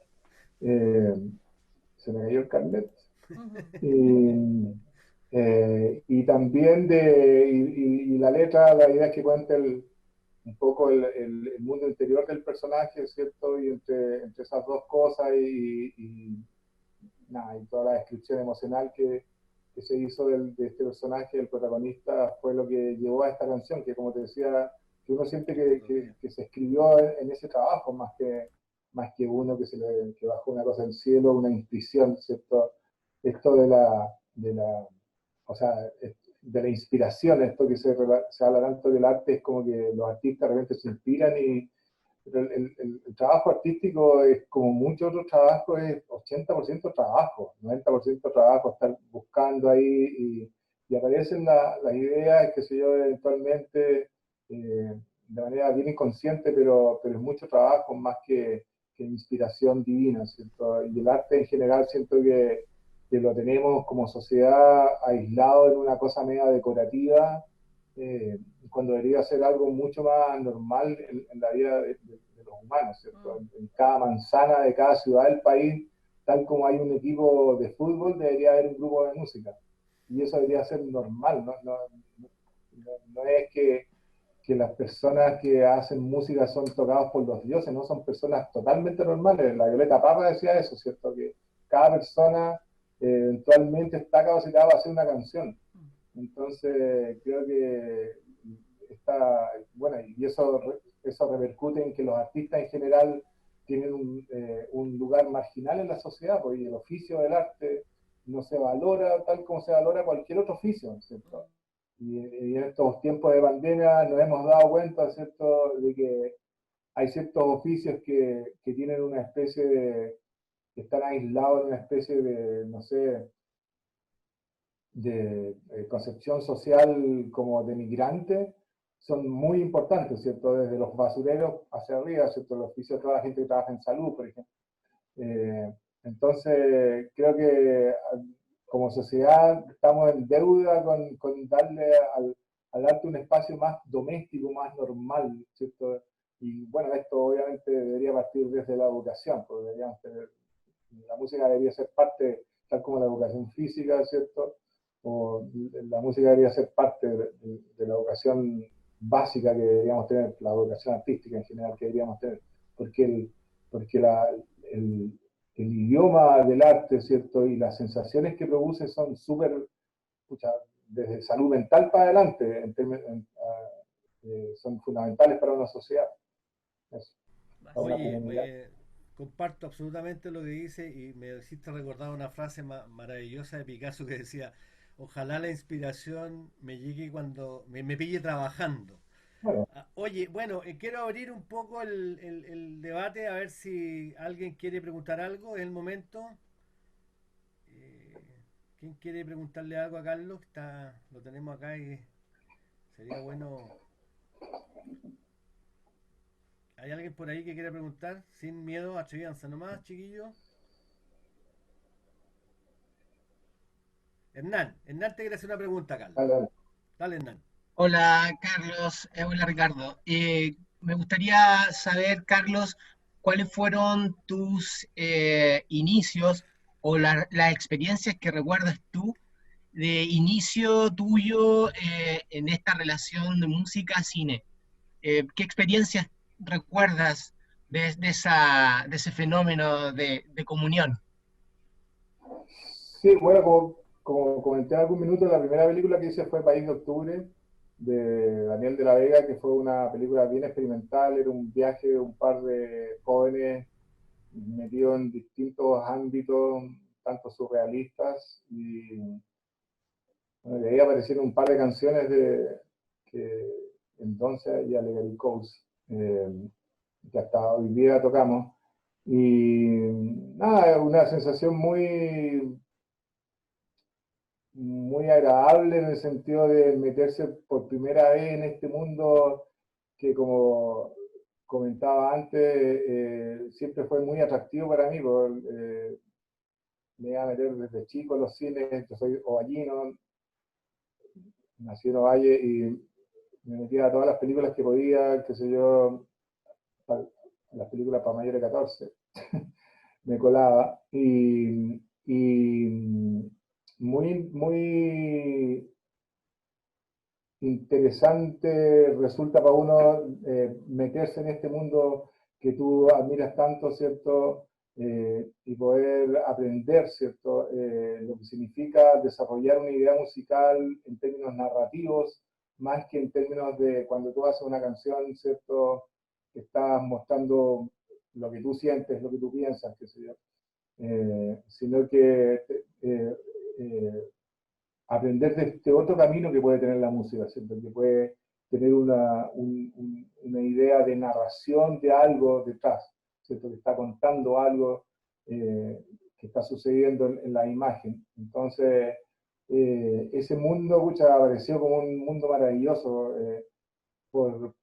Eh, Se me cayó el carnet. Y, y también y la letra, la idea es que cuente un poco el mundo interior del personaje, ¿cierto? Y entre esas dos cosas nada, y toda la descripción emocional que se hizo de este personaje, el protagonista, fue lo que llevó a esta canción, que como te decía, que uno siente que se escribió en ese trabajo, más que uno que bajó una cosa del cielo, una intuición, ¿cierto? Esto o sea, de la inspiración, esto que se habla tanto del arte, es como que los artistas de repente se inspiran pero el trabajo artístico es como muchos otros trabajos, es 80% trabajo, 90% trabajo, estar buscando ahí y aparecen las ideas, qué sé yo, eventualmente de manera bien inconsciente, pero es mucho trabajo más que inspiración divina, ¿cierto? Y el arte en general siento que lo tenemos como sociedad aislado en una cosa media decorativa, cuando debería ser algo mucho más normal en la vida de los humanos, ¿cierto? En cada manzana de cada ciudad del país, tal como hay un equipo de fútbol, debería haber un grupo de música. Y eso debería ser normal, no es que las personas que hacen música son tocados por los dioses, no son personas totalmente normales. La Violeta Parra decía eso, ¿cierto? Que cada persona eventualmente está capacitada para hacer una canción. Entonces, creo que bueno, y eso repercute en que los artistas en general tienen un lugar marginal en la sociedad, porque el oficio del arte no se valora tal como se valora cualquier otro oficio, ¿cierto? Y en estos tiempos de pandemia nos hemos dado cuenta, ¿cierto?, de que hay ciertos oficios que tienen una especie que están aislados en una especie de, no sé, de concepción social como de migrante, son muy importantes, ¿cierto? Desde los basureros hacia arriba, ¿cierto? Los oficios de toda la gente que trabaja en salud, por ejemplo. Entonces, creo que como sociedad estamos en deuda con darle al arte un espacio más doméstico, más normal, ¿cierto? Y bueno, esto obviamente debería partir desde la educación, porque deberíamos tener la música debería ser parte, tal como la educación física, ¿cierto? O la música debería ser parte de la educación básica que deberíamos tener, la educación artística en general que deberíamos tener, porque el, el idioma del arte, ¿cierto? Y las sensaciones que produce son súper, desde salud mental para adelante, son fundamentales para una sociedad. Eso, para una comunidad. Comparto absolutamente lo que dice y me hiciste recordar una frase maravillosa de Picasso que decía, ojalá la inspiración me llegue cuando me pille trabajando. Bueno, Oye, bueno, quiero abrir un poco el debate a ver si alguien quiere preguntar algo. Es el momento. Eh, ¿Quién quiere preguntarle algo a Carlos? Lo tenemos acá y sería bueno. ¿Hay alguien por ahí que quiera preguntar? Sin miedo, atrevianza nomás, chiquillo. Hernán te quiere hacer una pregunta, Carlos. dale, dale. Dale, Hernán. Hola Carlos, hola Ricardo. Me gustaría saber, Carlos, cuáles fueron tus inicios o las experiencias que recuerdas tú de inicio tuyo en esta relación de música-cine. ¿Qué experiencias recuerdas de ese fenómeno de comunión? Sí, bueno, como comenté en algún minuto, la primera película que hice fue País de Octubre, de Daniel de la Vega, que fue una película bien experimental, era un viaje de un par de jóvenes metidos en distintos ámbitos, tanto surrealistas, y bueno, de ahí aparecieron un par de canciones que entonces y Allegory Coast, que hasta hoy día tocamos, y nada, una sensación muy agradable en el sentido de meterse por primera vez en este mundo que, como comentaba antes, siempre fue muy atractivo para mí. Me iba a meter desde chico en los cines, yo soy ovallino, nací en Ovalle y me metía a todas las películas que podía, qué sé yo, las películas para mayores de 14, me colaba y muy interesante resulta para uno meterse en este mundo que tú admiras tanto, ¿cierto? Y poder aprender, ¿cierto? Lo que significa desarrollar una idea musical en términos narrativos, más que en términos de cuando tú haces una canción, ¿cierto? Que estás mostrando lo que tú sientes, lo que tú piensas, qué sé yo. Sino que aprender de este otro camino que puede tener la música, ¿cierto? Que puede tener una idea de narración de algo detrás, ¿cierto? Que está contando algo que está sucediendo en la imagen. Entonces, ese mundo, pucha, apareció como un mundo maravilloso por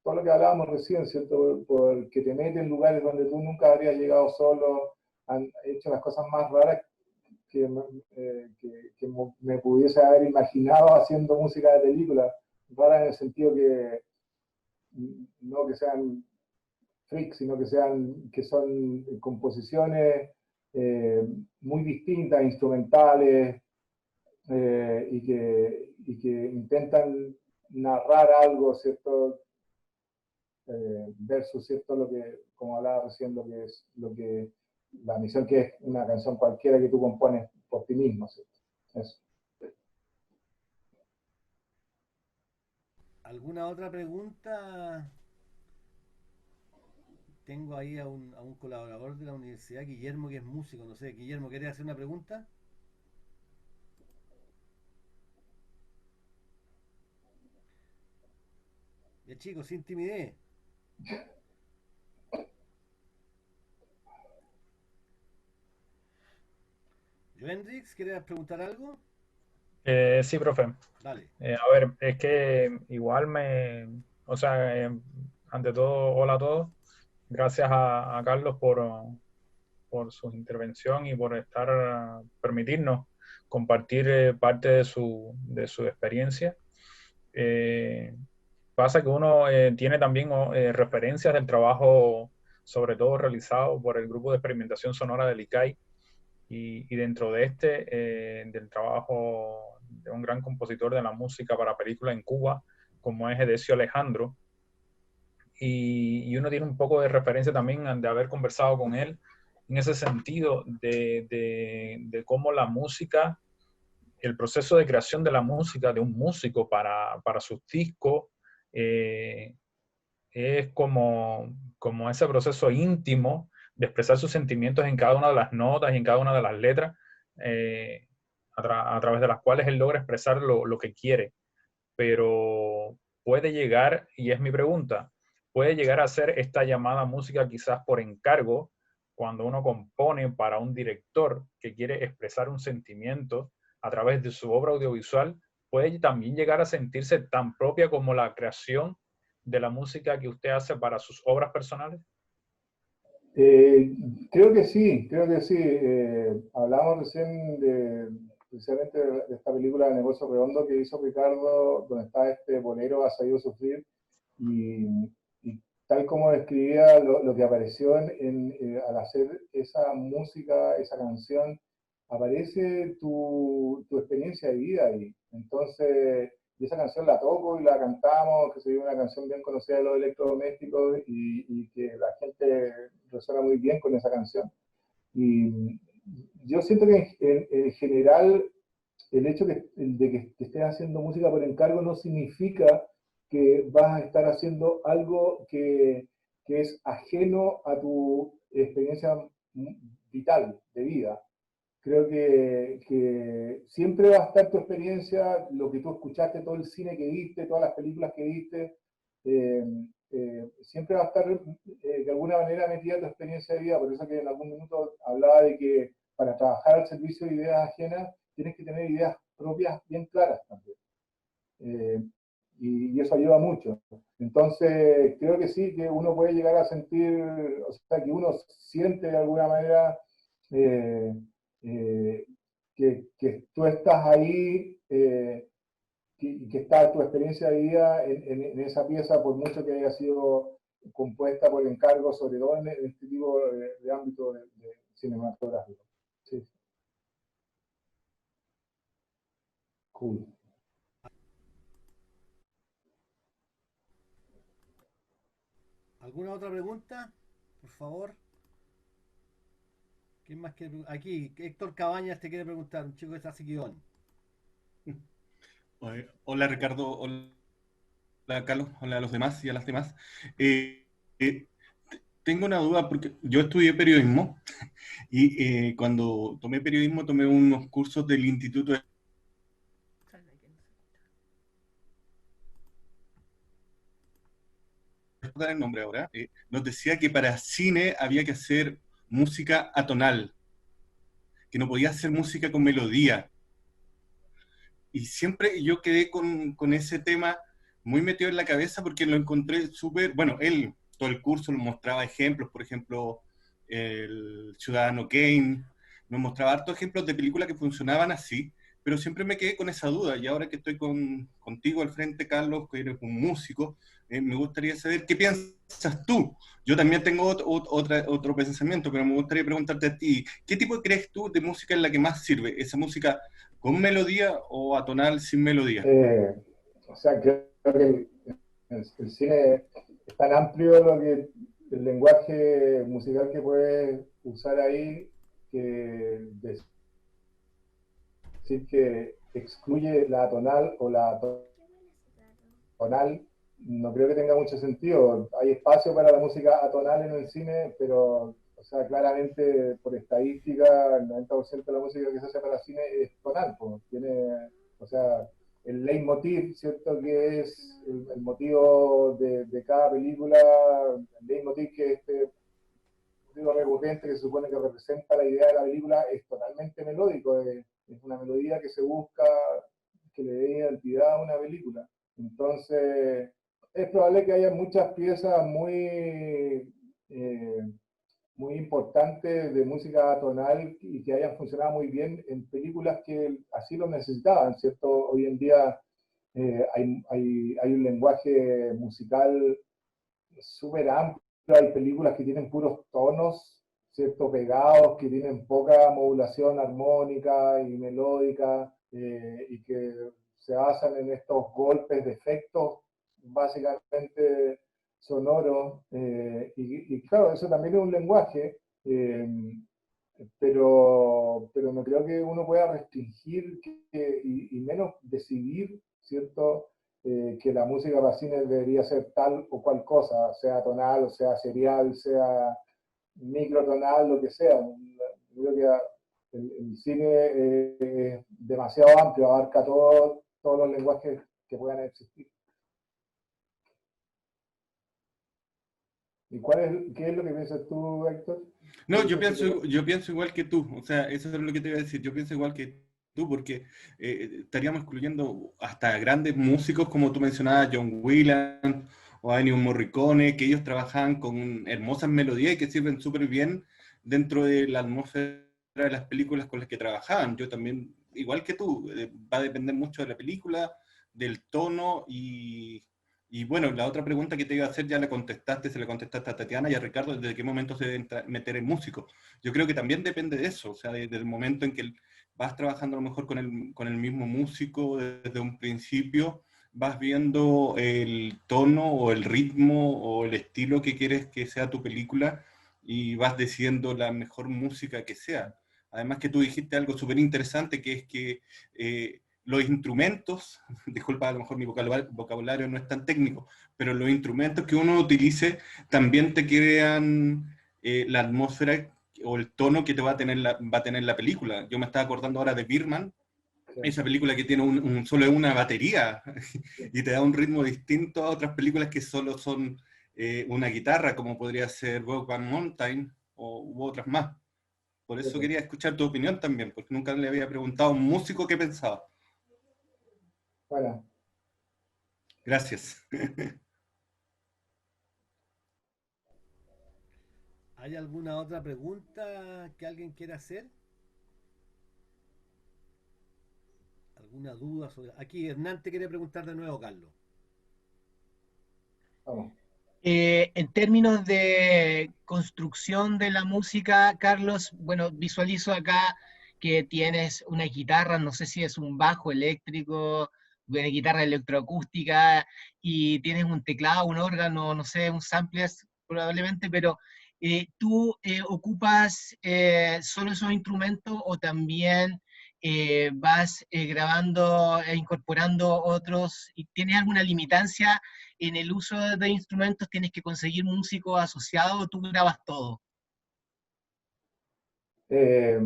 todo lo que hablábamos recién, ¿cierto? Porque te mete en lugares donde tú nunca habrías llegado solo, han hecho las cosas más raras que me pudiese haber imaginado haciendo música de película, rara en el sentido que no que sean freaks, sino que son composiciones muy distintas, instrumentales, y que intentan narrar algo, ¿cierto? Versus, ¿cierto? Lo que, como hablaba recién, la misión que es una canción cualquiera que tú compones por ti mismo, ¿cierto? Eso. ¿Alguna otra pregunta? Tengo ahí a un colaborador de la universidad, Guillermo, que es músico, no sé. Guillermo, ¿quieres hacer una pregunta? Ya chicos, sin timidez. Joendrix, ¿quieres preguntar algo? Sí, profe. Dale. A ver, es que igual o sea, ante todo, hola a todos. Gracias a Carlos por su intervención y por permitirnos compartir parte de su experiencia. Pasa que uno tiene también referencias del trabajo sobre todo realizado por el Grupo de Experimentación Sonora del ICAI, y dentro de del trabajo de un gran compositor de la música para películas en Cuba, como es Edesio Alejandro, y uno tiene un poco de referencia también de haber conversado con él en ese sentido de cómo la música, el proceso de creación de la música de un músico para sus discos, es como ese proceso íntimo de expresar sus sentimientos en cada una de las notas y en cada una de las letras, a través de las cuales él logra expresar lo que quiere. Pero puede llegar, y es mi pregunta, puede llegar a ser esta llamada música quizás por encargo, cuando uno compone para un director que quiere expresar un sentimiento a través de su obra audiovisual, puede también llegar a sentirse tan propia como la creación de la música que usted hace para sus obras personales. Creo que sí, creo que sí. Hablamos recién precisamente de esta película de Negocio Redondo que hizo Ricardo, donde está este bolero Ha sabido sufrir, y tal como describía lo que apareció al hacer esa música, esa canción, aparece tu experiencia de vida ahí. Entonces, y esa canción la toco y la cantamos, que sería una canción bien conocida de los electrodomésticos y que la gente resuena muy bien con esa canción. Y yo siento que en general el hecho de que estés haciendo música por encargo no significa que vas a estar haciendo algo que es ajeno a tu experiencia vital, de vida. Creo que siempre va a estar tu experiencia, lo que tú escuchaste, todo el cine que viste, todas las películas que viste, siempre va a estar de alguna manera metida tu experiencia de vida. Por eso que en algún minuto hablaba de que para trabajar al servicio de ideas ajenas tienes que tener ideas propias bien claras también. Y eso ayuda mucho. Entonces, creo que sí, que uno puede llegar a sentir, o sea, que uno siente de alguna manera que tú estás ahí, que está tu experiencia de vida en esa pieza, por mucho que haya sido compuesta por encargo, sobre todo en este tipo de ámbito de cinematográfico. Sí. Cool. ¿Alguna otra pregunta? Por favor. ¿Quién más quiere preguntar? Aquí, Héctor Cabañas te quiere preguntar, un chico que está seguidón. Hola Ricardo, hola Carlos, hola a los demás y a las demás. Eh, eh, Tengo una duda porque yo estudié periodismo y cuando tomé periodismo tomé unos cursos del Instituto de... el nombre ahora, nos decía que para cine había que hacer música atonal, que no podía hacer música con melodía. Y siempre yo quedé con ese tema muy metido en la cabeza porque lo encontré súper, bueno, él todo el curso nos mostraba ejemplos, por ejemplo, el Ciudadano Kane, nos mostraba hartos ejemplos de películas que funcionaban así, pero siempre me quedé con esa duda, y ahora que estoy contigo al frente, Carlos, que eres un músico, me gustaría saber qué piensas tú. Yo también tengo otro pensamiento, pero me gustaría preguntarte a ti, ¿qué tipo crees tú de música es la que más sirve? ¿Esa música con melodía o atonal sin melodía? O sea, creo que el cine es tan amplio el lenguaje musical que puedes usar ahí, que decir que excluye la atonal o la atonal no creo que tenga mucho sentido. Hay espacio para la música atonal en el cine, pero, o sea, claramente por estadística, el 90% de la música que se hace para cine es tonal, pues, tiene, o sea, el leitmotiv, ¿cierto? Que es el motivo de cada película, el leitmotiv que este motivo recurrente que se supone que representa la idea de la película es totalmente melódico, es una melodía que se busca que le dé identidad a una película. Entonces, es probable que haya muchas piezas muy importantes de música tonal y que hayan funcionado muy bien en películas que así lo necesitaban, ¿cierto? Hoy en día hay un lenguaje musical súper amplio hay películas que tienen puros tonos, ¿cierto? Pegados, que tienen poca modulación armónica y melódica, y que se basan en estos golpes de efectos básicamente sonoros, y claro, eso también es un lenguaje, pero no creo que uno pueda restringir y menos decidir, ¿cierto? Que la música para cine debería ser tal o cual cosa, sea tonal, o sea serial, sea microtonal, lo que sea. Yo creo que el cine es demasiado amplio, abarca todos los lenguajes que puedan existir. ¿Y qué es lo que piensas tú, Héctor? No, yo pienso igual que tú, o sea, eso es lo que te iba a decir, yo pienso igual que tú, porque estaríamos excluyendo hasta grandes músicos, como tú mencionabas, John Williams o Ennio Morricone, que ellos trabajaban con hermosas melodías y que sirven súper bien dentro de la atmósfera de las películas con las que trabajaban. Yo también, igual que tú, va a depender mucho de la película, del tono y bueno, la otra pregunta que te iba a hacer ya la contestaste, se la contestaste a Tatiana y a Ricardo, ¿desde qué momento se debe meter en músico? Yo creo que también depende de eso, o sea, desde el momento en que vas trabajando a lo mejor con el mismo músico desde un principio, vas viendo el tono o el ritmo o el estilo que quieres que sea tu película y vas decidiendo la mejor música que sea. Además que tú dijiste algo súper interesante, que es que los instrumentos, disculpa, a lo mejor mi vocabulario no es tan técnico, pero los instrumentos que uno utilice también te crean la atmósfera o el tono que te va a tener la película. Yo me estaba acordando ahora de Birdman, Sí. esa película que tiene solo una batería y te da un ritmo distinto a otras películas que solo son una guitarra, como podría ser Brokeback Mountain u otras más. Por eso quería escuchar tu opinión también, porque nunca le había preguntado a un músico qué pensaba. Bueno, Gracias. ¿Hay alguna otra pregunta que alguien quiera hacer? ¿Alguna duda sobre...? Aquí Hernán te quiere preguntar de nuevo, Carlos. vamos. En términos de construcción de la música, Carlos, bueno, visualizo acá que tienes una guitarra, no sé si es un bajo eléctrico, una guitarra electroacústica, y tienes un teclado, un órgano, no sé, un sampler probablemente, pero ¿tú ocupas solo esos instrumentos o también vas grabando e incorporando otros? ¿Y tienes alguna limitancia en el uso de instrumentos? ¿Tienes que conseguir músicos asociados o tú grabas todo? Eh,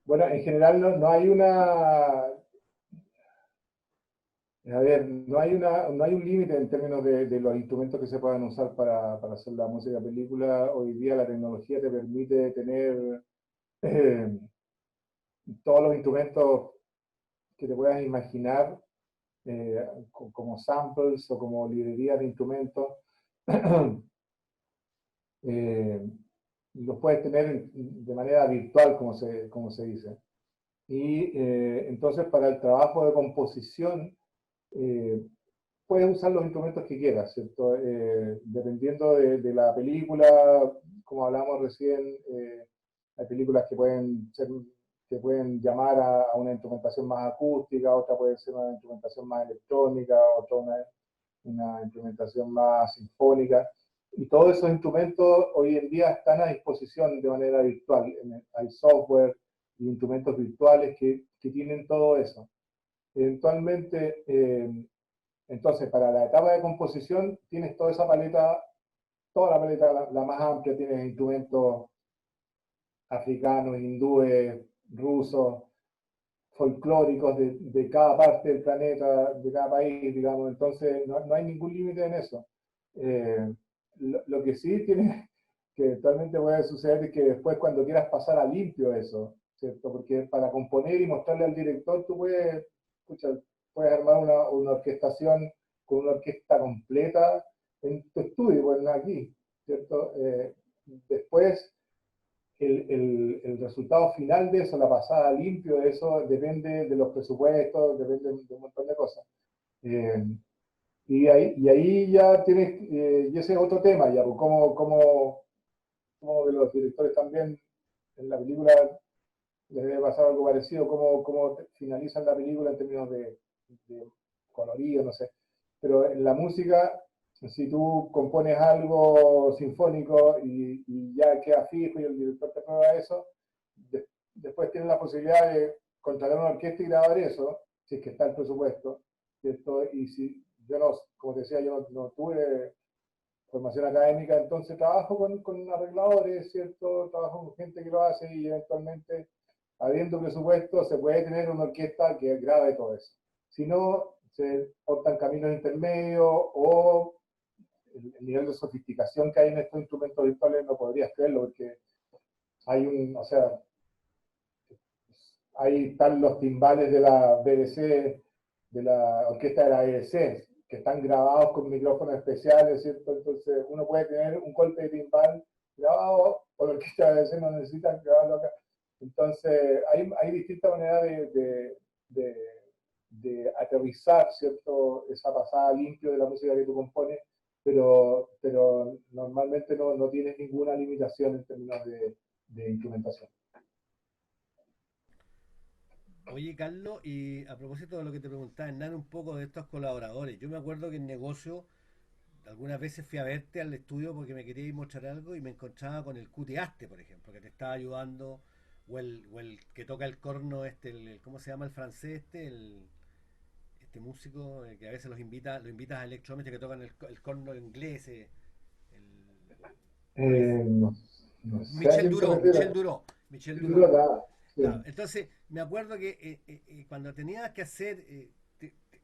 bueno, en general no hay a ver, no hay un límite en términos de los instrumentos que se puedan usar para hacer la música película. Hoy día la tecnología te permite tener eh, todos los instrumentos que te puedas imaginar, como samples o como librerías de instrumentos. eh, los puedes tener de manera virtual, como se dice. Y entonces para el trabajo de composición, eh, puedes usar los instrumentos que quieras, ¿cierto? Dependiendo de la película, como hablamos recién, hay películas que pueden llamar a una instrumentación más acústica, otra puede ser una instrumentación más electrónica, otra una instrumentación más sinfónica. Y todos esos instrumentos hoy en día están a disposición de manera virtual. Hay software y instrumentos virtuales que tienen todo eso. Eventualmente, entonces, para la etapa de composición tienes toda esa paleta, toda la paleta la más amplia, tienes instrumentos africanos, hindúes, rusos, folclóricos de cada parte del planeta, de cada país, digamos. Entonces, no hay ningún límite en eso. Lo que sí tiene, que eventualmente puede suceder, es que después, cuando quieras pasar a limpio eso, ¿cierto? Porque para componer y mostrarle al director, tú puedes armar una orquestación con una orquesta completa en tu estudio, bueno, aquí, ¿cierto? Después, el resultado final de eso, la pasada limpio de eso, depende de los presupuestos, depende de un montón de cosas. y ahí ya tienes, y ese es otro tema, ya, pues, como de los directores también en la película les debe pasar algo parecido, cómo finalizan la película en términos de colorido, no sé. Pero en la música, si tú compones algo sinfónico y ya queda fijo y el director te prueba eso, después tienes la posibilidad de contratar una orquesta y grabar eso, si es que está el presupuesto, ¿cierto? Y si yo no, como te decía, yo no tuve formación académica, entonces trabajo con arregladores, ¿cierto? Trabajo con gente que lo hace y eventualmente, habiendo presupuesto, se puede tener una orquesta que grabe todo eso. Si no, se optan caminos intermedios o el nivel de sofisticación que hay en estos instrumentos virtuales no podrías creerlo, porque o sea, ahí están los timbales de la BBC, de la orquesta de la BBC, que están grabados con micrófonos especiales, ¿cierto? Entonces uno puede tener un golpe de timbal grabado, o la orquesta de la BBC no necesita grabarlo acá. Entonces hay distintas maneras de aterrizar, ¿cierto? Esa pasada limpio de la música que tú compones, pero normalmente no tienes ninguna limitación en términos de instrumentación. Oye, Carlos, y a propósito de lo que te preguntaba, Hernán, un poco de estos colaboradores. Yo me acuerdo que en negocio, algunas veces fui a verte al estudio porque me quería ir mostrar algo y me encontraba con el Cuti Aste, por ejemplo, que te estaba ayudando, o el que toca el corno, ¿cómo se llama el francés este músico que a veces lo invitas a electrodomésticos que tocan el corno inglés, No, no sé a Michel quién te Duró, refieres. Michel Duró, Michel Sí, Duró. sí. Claro, entonces me acuerdo que cuando tenías que hacer,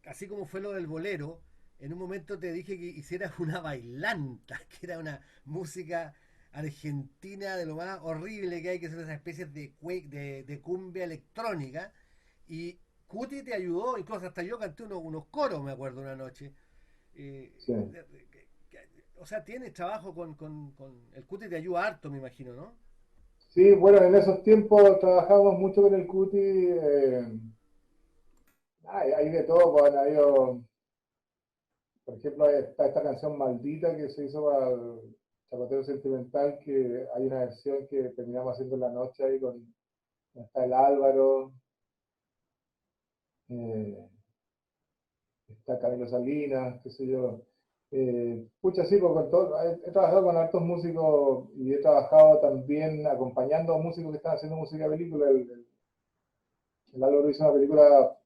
así como fue lo del bolero, en un momento te dije que hicieras una bailanta, que era una música argentina de lo más horrible que hay, que son esas especies de cumbia electrónica, y Cuti te ayudó, incluso hasta yo canté unos coros, me acuerdo, una noche. Eh, Sí. o sea, tienes trabajo el Cuti te ayuda harto, me imagino, ¿no? Sí, bueno, en esos tiempos trabajamos mucho con el Cuti. Hay de todo, pues, han habido, por ejemplo, está esta canción Maldita que se hizo para el Chapatero Sentimental, que hay una versión que terminamos haciendo en la noche ahí está el Álvaro, eh, está Camilo Salinas, qué sé yo. Pucha, sí, pues, he trabajado con hartos músicos y he trabajado también acompañando a músicos que están haciendo música de película. El Álvaro hizo una película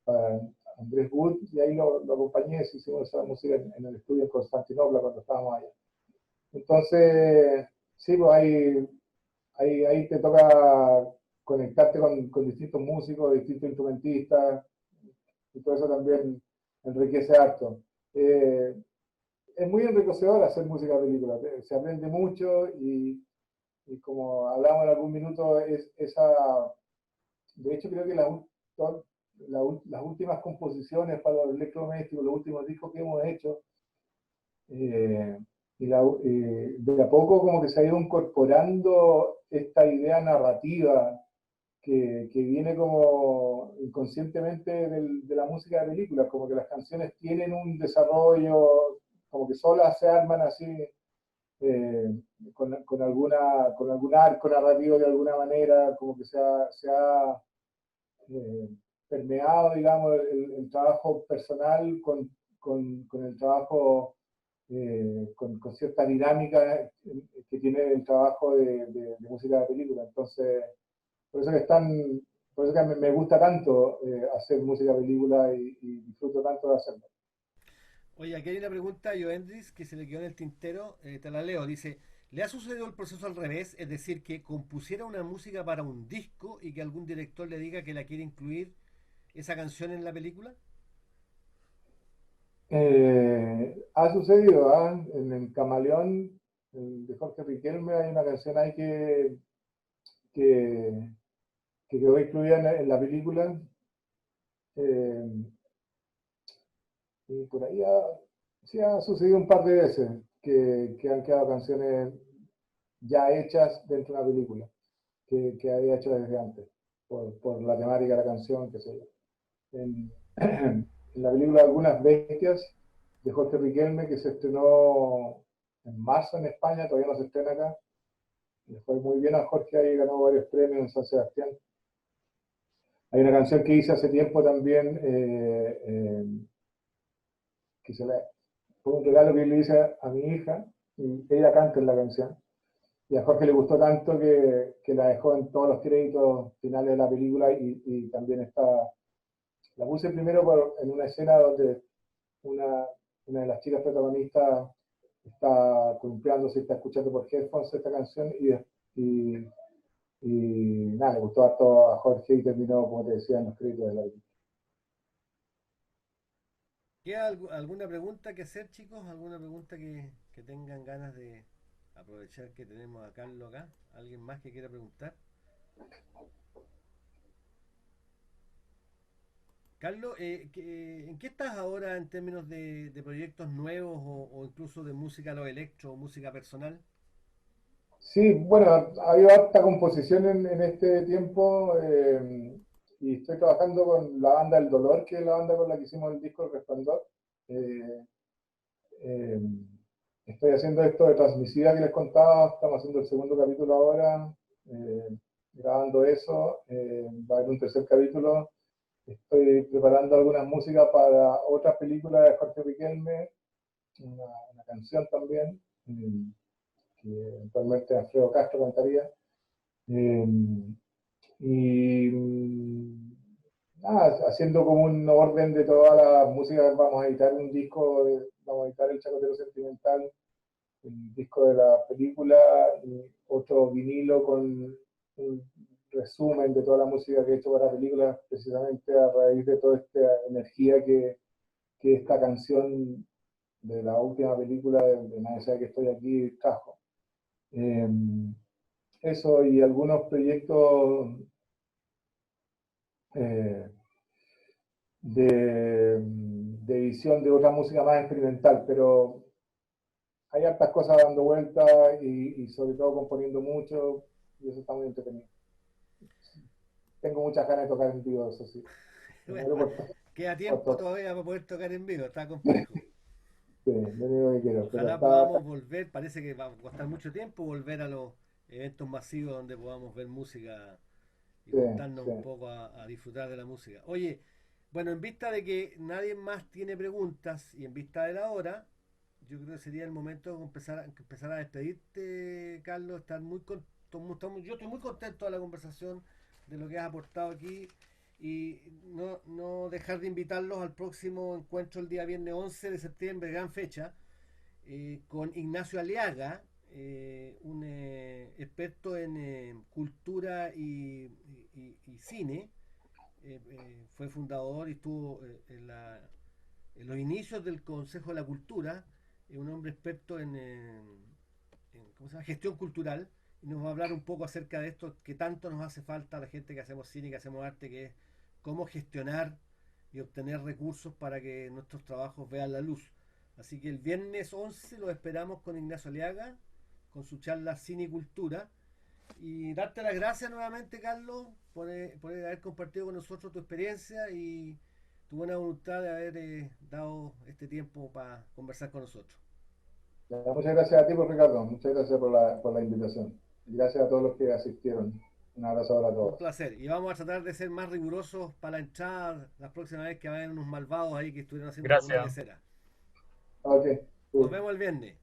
para Andrés Wood y ahí lo acompañé, hicimos esa música en el estudio en Constantinopla cuando estábamos allá. Entonces, sí, pues ahí te toca conectarte con distintos músicos, distintos instrumentistas, y todo eso también enriquece harto. Es muy enriquecedor hacer música de película, se aprende mucho y como hablamos en algún minuto, de hecho creo que las últimas composiciones para los electrodomésticos, los últimos discos que hemos hecho, eh, de a poco como que se ha ido incorporando esta idea narrativa que viene como inconscientemente de la música de películas, como que las canciones tienen un desarrollo, como que solas se arman así, eh, con algún arco narrativo de alguna manera, como que se ha eh, permeado, digamos, el trabajo personal con el trabajo, con cierta dinámica que tiene el trabajo de música de película. Entonces, por eso que por eso que me gusta tanto hacer música de película y disfruto tanto de hacerlo. Oye, aquí hay una pregunta a Joendris que se le quedó en el tintero, te la leo. Dice, ¿le ha sucedido el proceso al revés? Es decir, que compusiera una música para un disco y que algún director le diga que la quiere incluir esa canción en la película. Ha sucedido, ¿ah? En el Camaleón de Jorge Riquelme hay una canción ahí que, que quedó incluida en la película. Y por ahí sí ha sucedido un par de veces que han quedado canciones ya hechas dentro de una película, que había hecho desde antes, por la temática de la canción, qué sé yo. En, en la película Algunas Bestias, de Jorge Riquelme, que se estrenó en marzo en España, todavía no se estrena acá. Le fue muy bien a Jorge, ahí ganó varios premios en San Sebastián. Hay una canción que hice hace tiempo también, que fue un regalo que le hice a mi hija, y ella canta en la canción. Y a Jorge le gustó tanto que la dejó en todos los créditos finales de la película y también está. La puse primero en una escena donde una de las chicas protagonistas está columpiándose y está escuchando por headphones esta canción y nada, le gustó harto a Jorge y terminó, como te decía, en los créditos de la película. ¿Queda alguna pregunta que hacer, chicos? ¿Alguna pregunta que tengan ganas de aprovechar que tenemos a Carlos acá? ¿Alguien más que quiera preguntar? Carlos, ¿en qué estás ahora en términos de proyectos nuevos o incluso de música a lo electro o música personal? Sí, bueno, ha habido harta composición en este tiempo y estoy trabajando con la banda El Dolor, que es la banda con la que hicimos el disco El Resplandor. Eh, eh, Estoy haciendo esto de Transmisiva que les contaba, estamos haciendo el segundo capítulo ahora, grabando eso, va a haber un tercer capítulo. Estoy preparando algunas músicas para otras películas de Jorge Riquelme, una canción también, que eventualmente Alfredo Castro cantaría. Y nada, haciendo como un orden de todas las músicas, vamos a editar un disco, vamos a editar El Chacotero Sentimental, el disco de la película, y otro vinilo con un resumen de toda la música que he hecho para la película, precisamente a raíz de toda esta energía que esta canción de la última película de Nadie sabe que estoy aquí trajo. Eso y algunos proyectos de edición de otra música más experimental, pero hay hartas cosas dando vueltas y sobre todo componiendo mucho, y eso está muy entretenido. Tengo muchas ganas de tocar en vivo, eso sí. Bueno, queda tiempo todavía para poder tocar en vivo, está complejo. Sí, lo único que quiero. Ojalá podamos volver, parece que va a costar mucho tiempo volver a los eventos masivos donde podamos ver música y juntarnos un poco a disfrutar de la música. Oye, bueno, en vista de que nadie más tiene preguntas y en vista de la hora, yo creo que sería el momento de empezar a despedirte, Carlos. Yo estoy muy contento de la conversación, de lo que has aportado aquí, y no dejar de invitarlos al próximo encuentro el día viernes 11 de septiembre, gran fecha, con Ignacio Aliaga, un experto en cultura y cine. Fue fundador y estuvo en los inicios del Consejo de la Cultura, un hombre experto en ¿cómo se llama? Gestión cultural, y nos va a hablar un poco acerca de esto que tanto nos hace falta a la gente que hacemos cine y que hacemos arte, que es cómo gestionar y obtener recursos para que nuestros trabajos vean la luz. Así que el viernes 11 lo esperamos con Ignacio Aliaga, con su charla Cine y Cultura. Y darte las gracias nuevamente, Carlos, por haber compartido con nosotros tu experiencia y tu buena voluntad de haber dado este tiempo para conversar con nosotros. Muchas gracias a ti, Ricardo. Muchas gracias por la invitación. Y gracias a todos los que asistieron. Un abrazo a todos. Un placer. Y vamos a tratar de ser más rigurosos para la entrada la próxima vez que vayan unos malvados ahí que estuvieron haciendo una lecera. Ok. Nos vemos el viernes.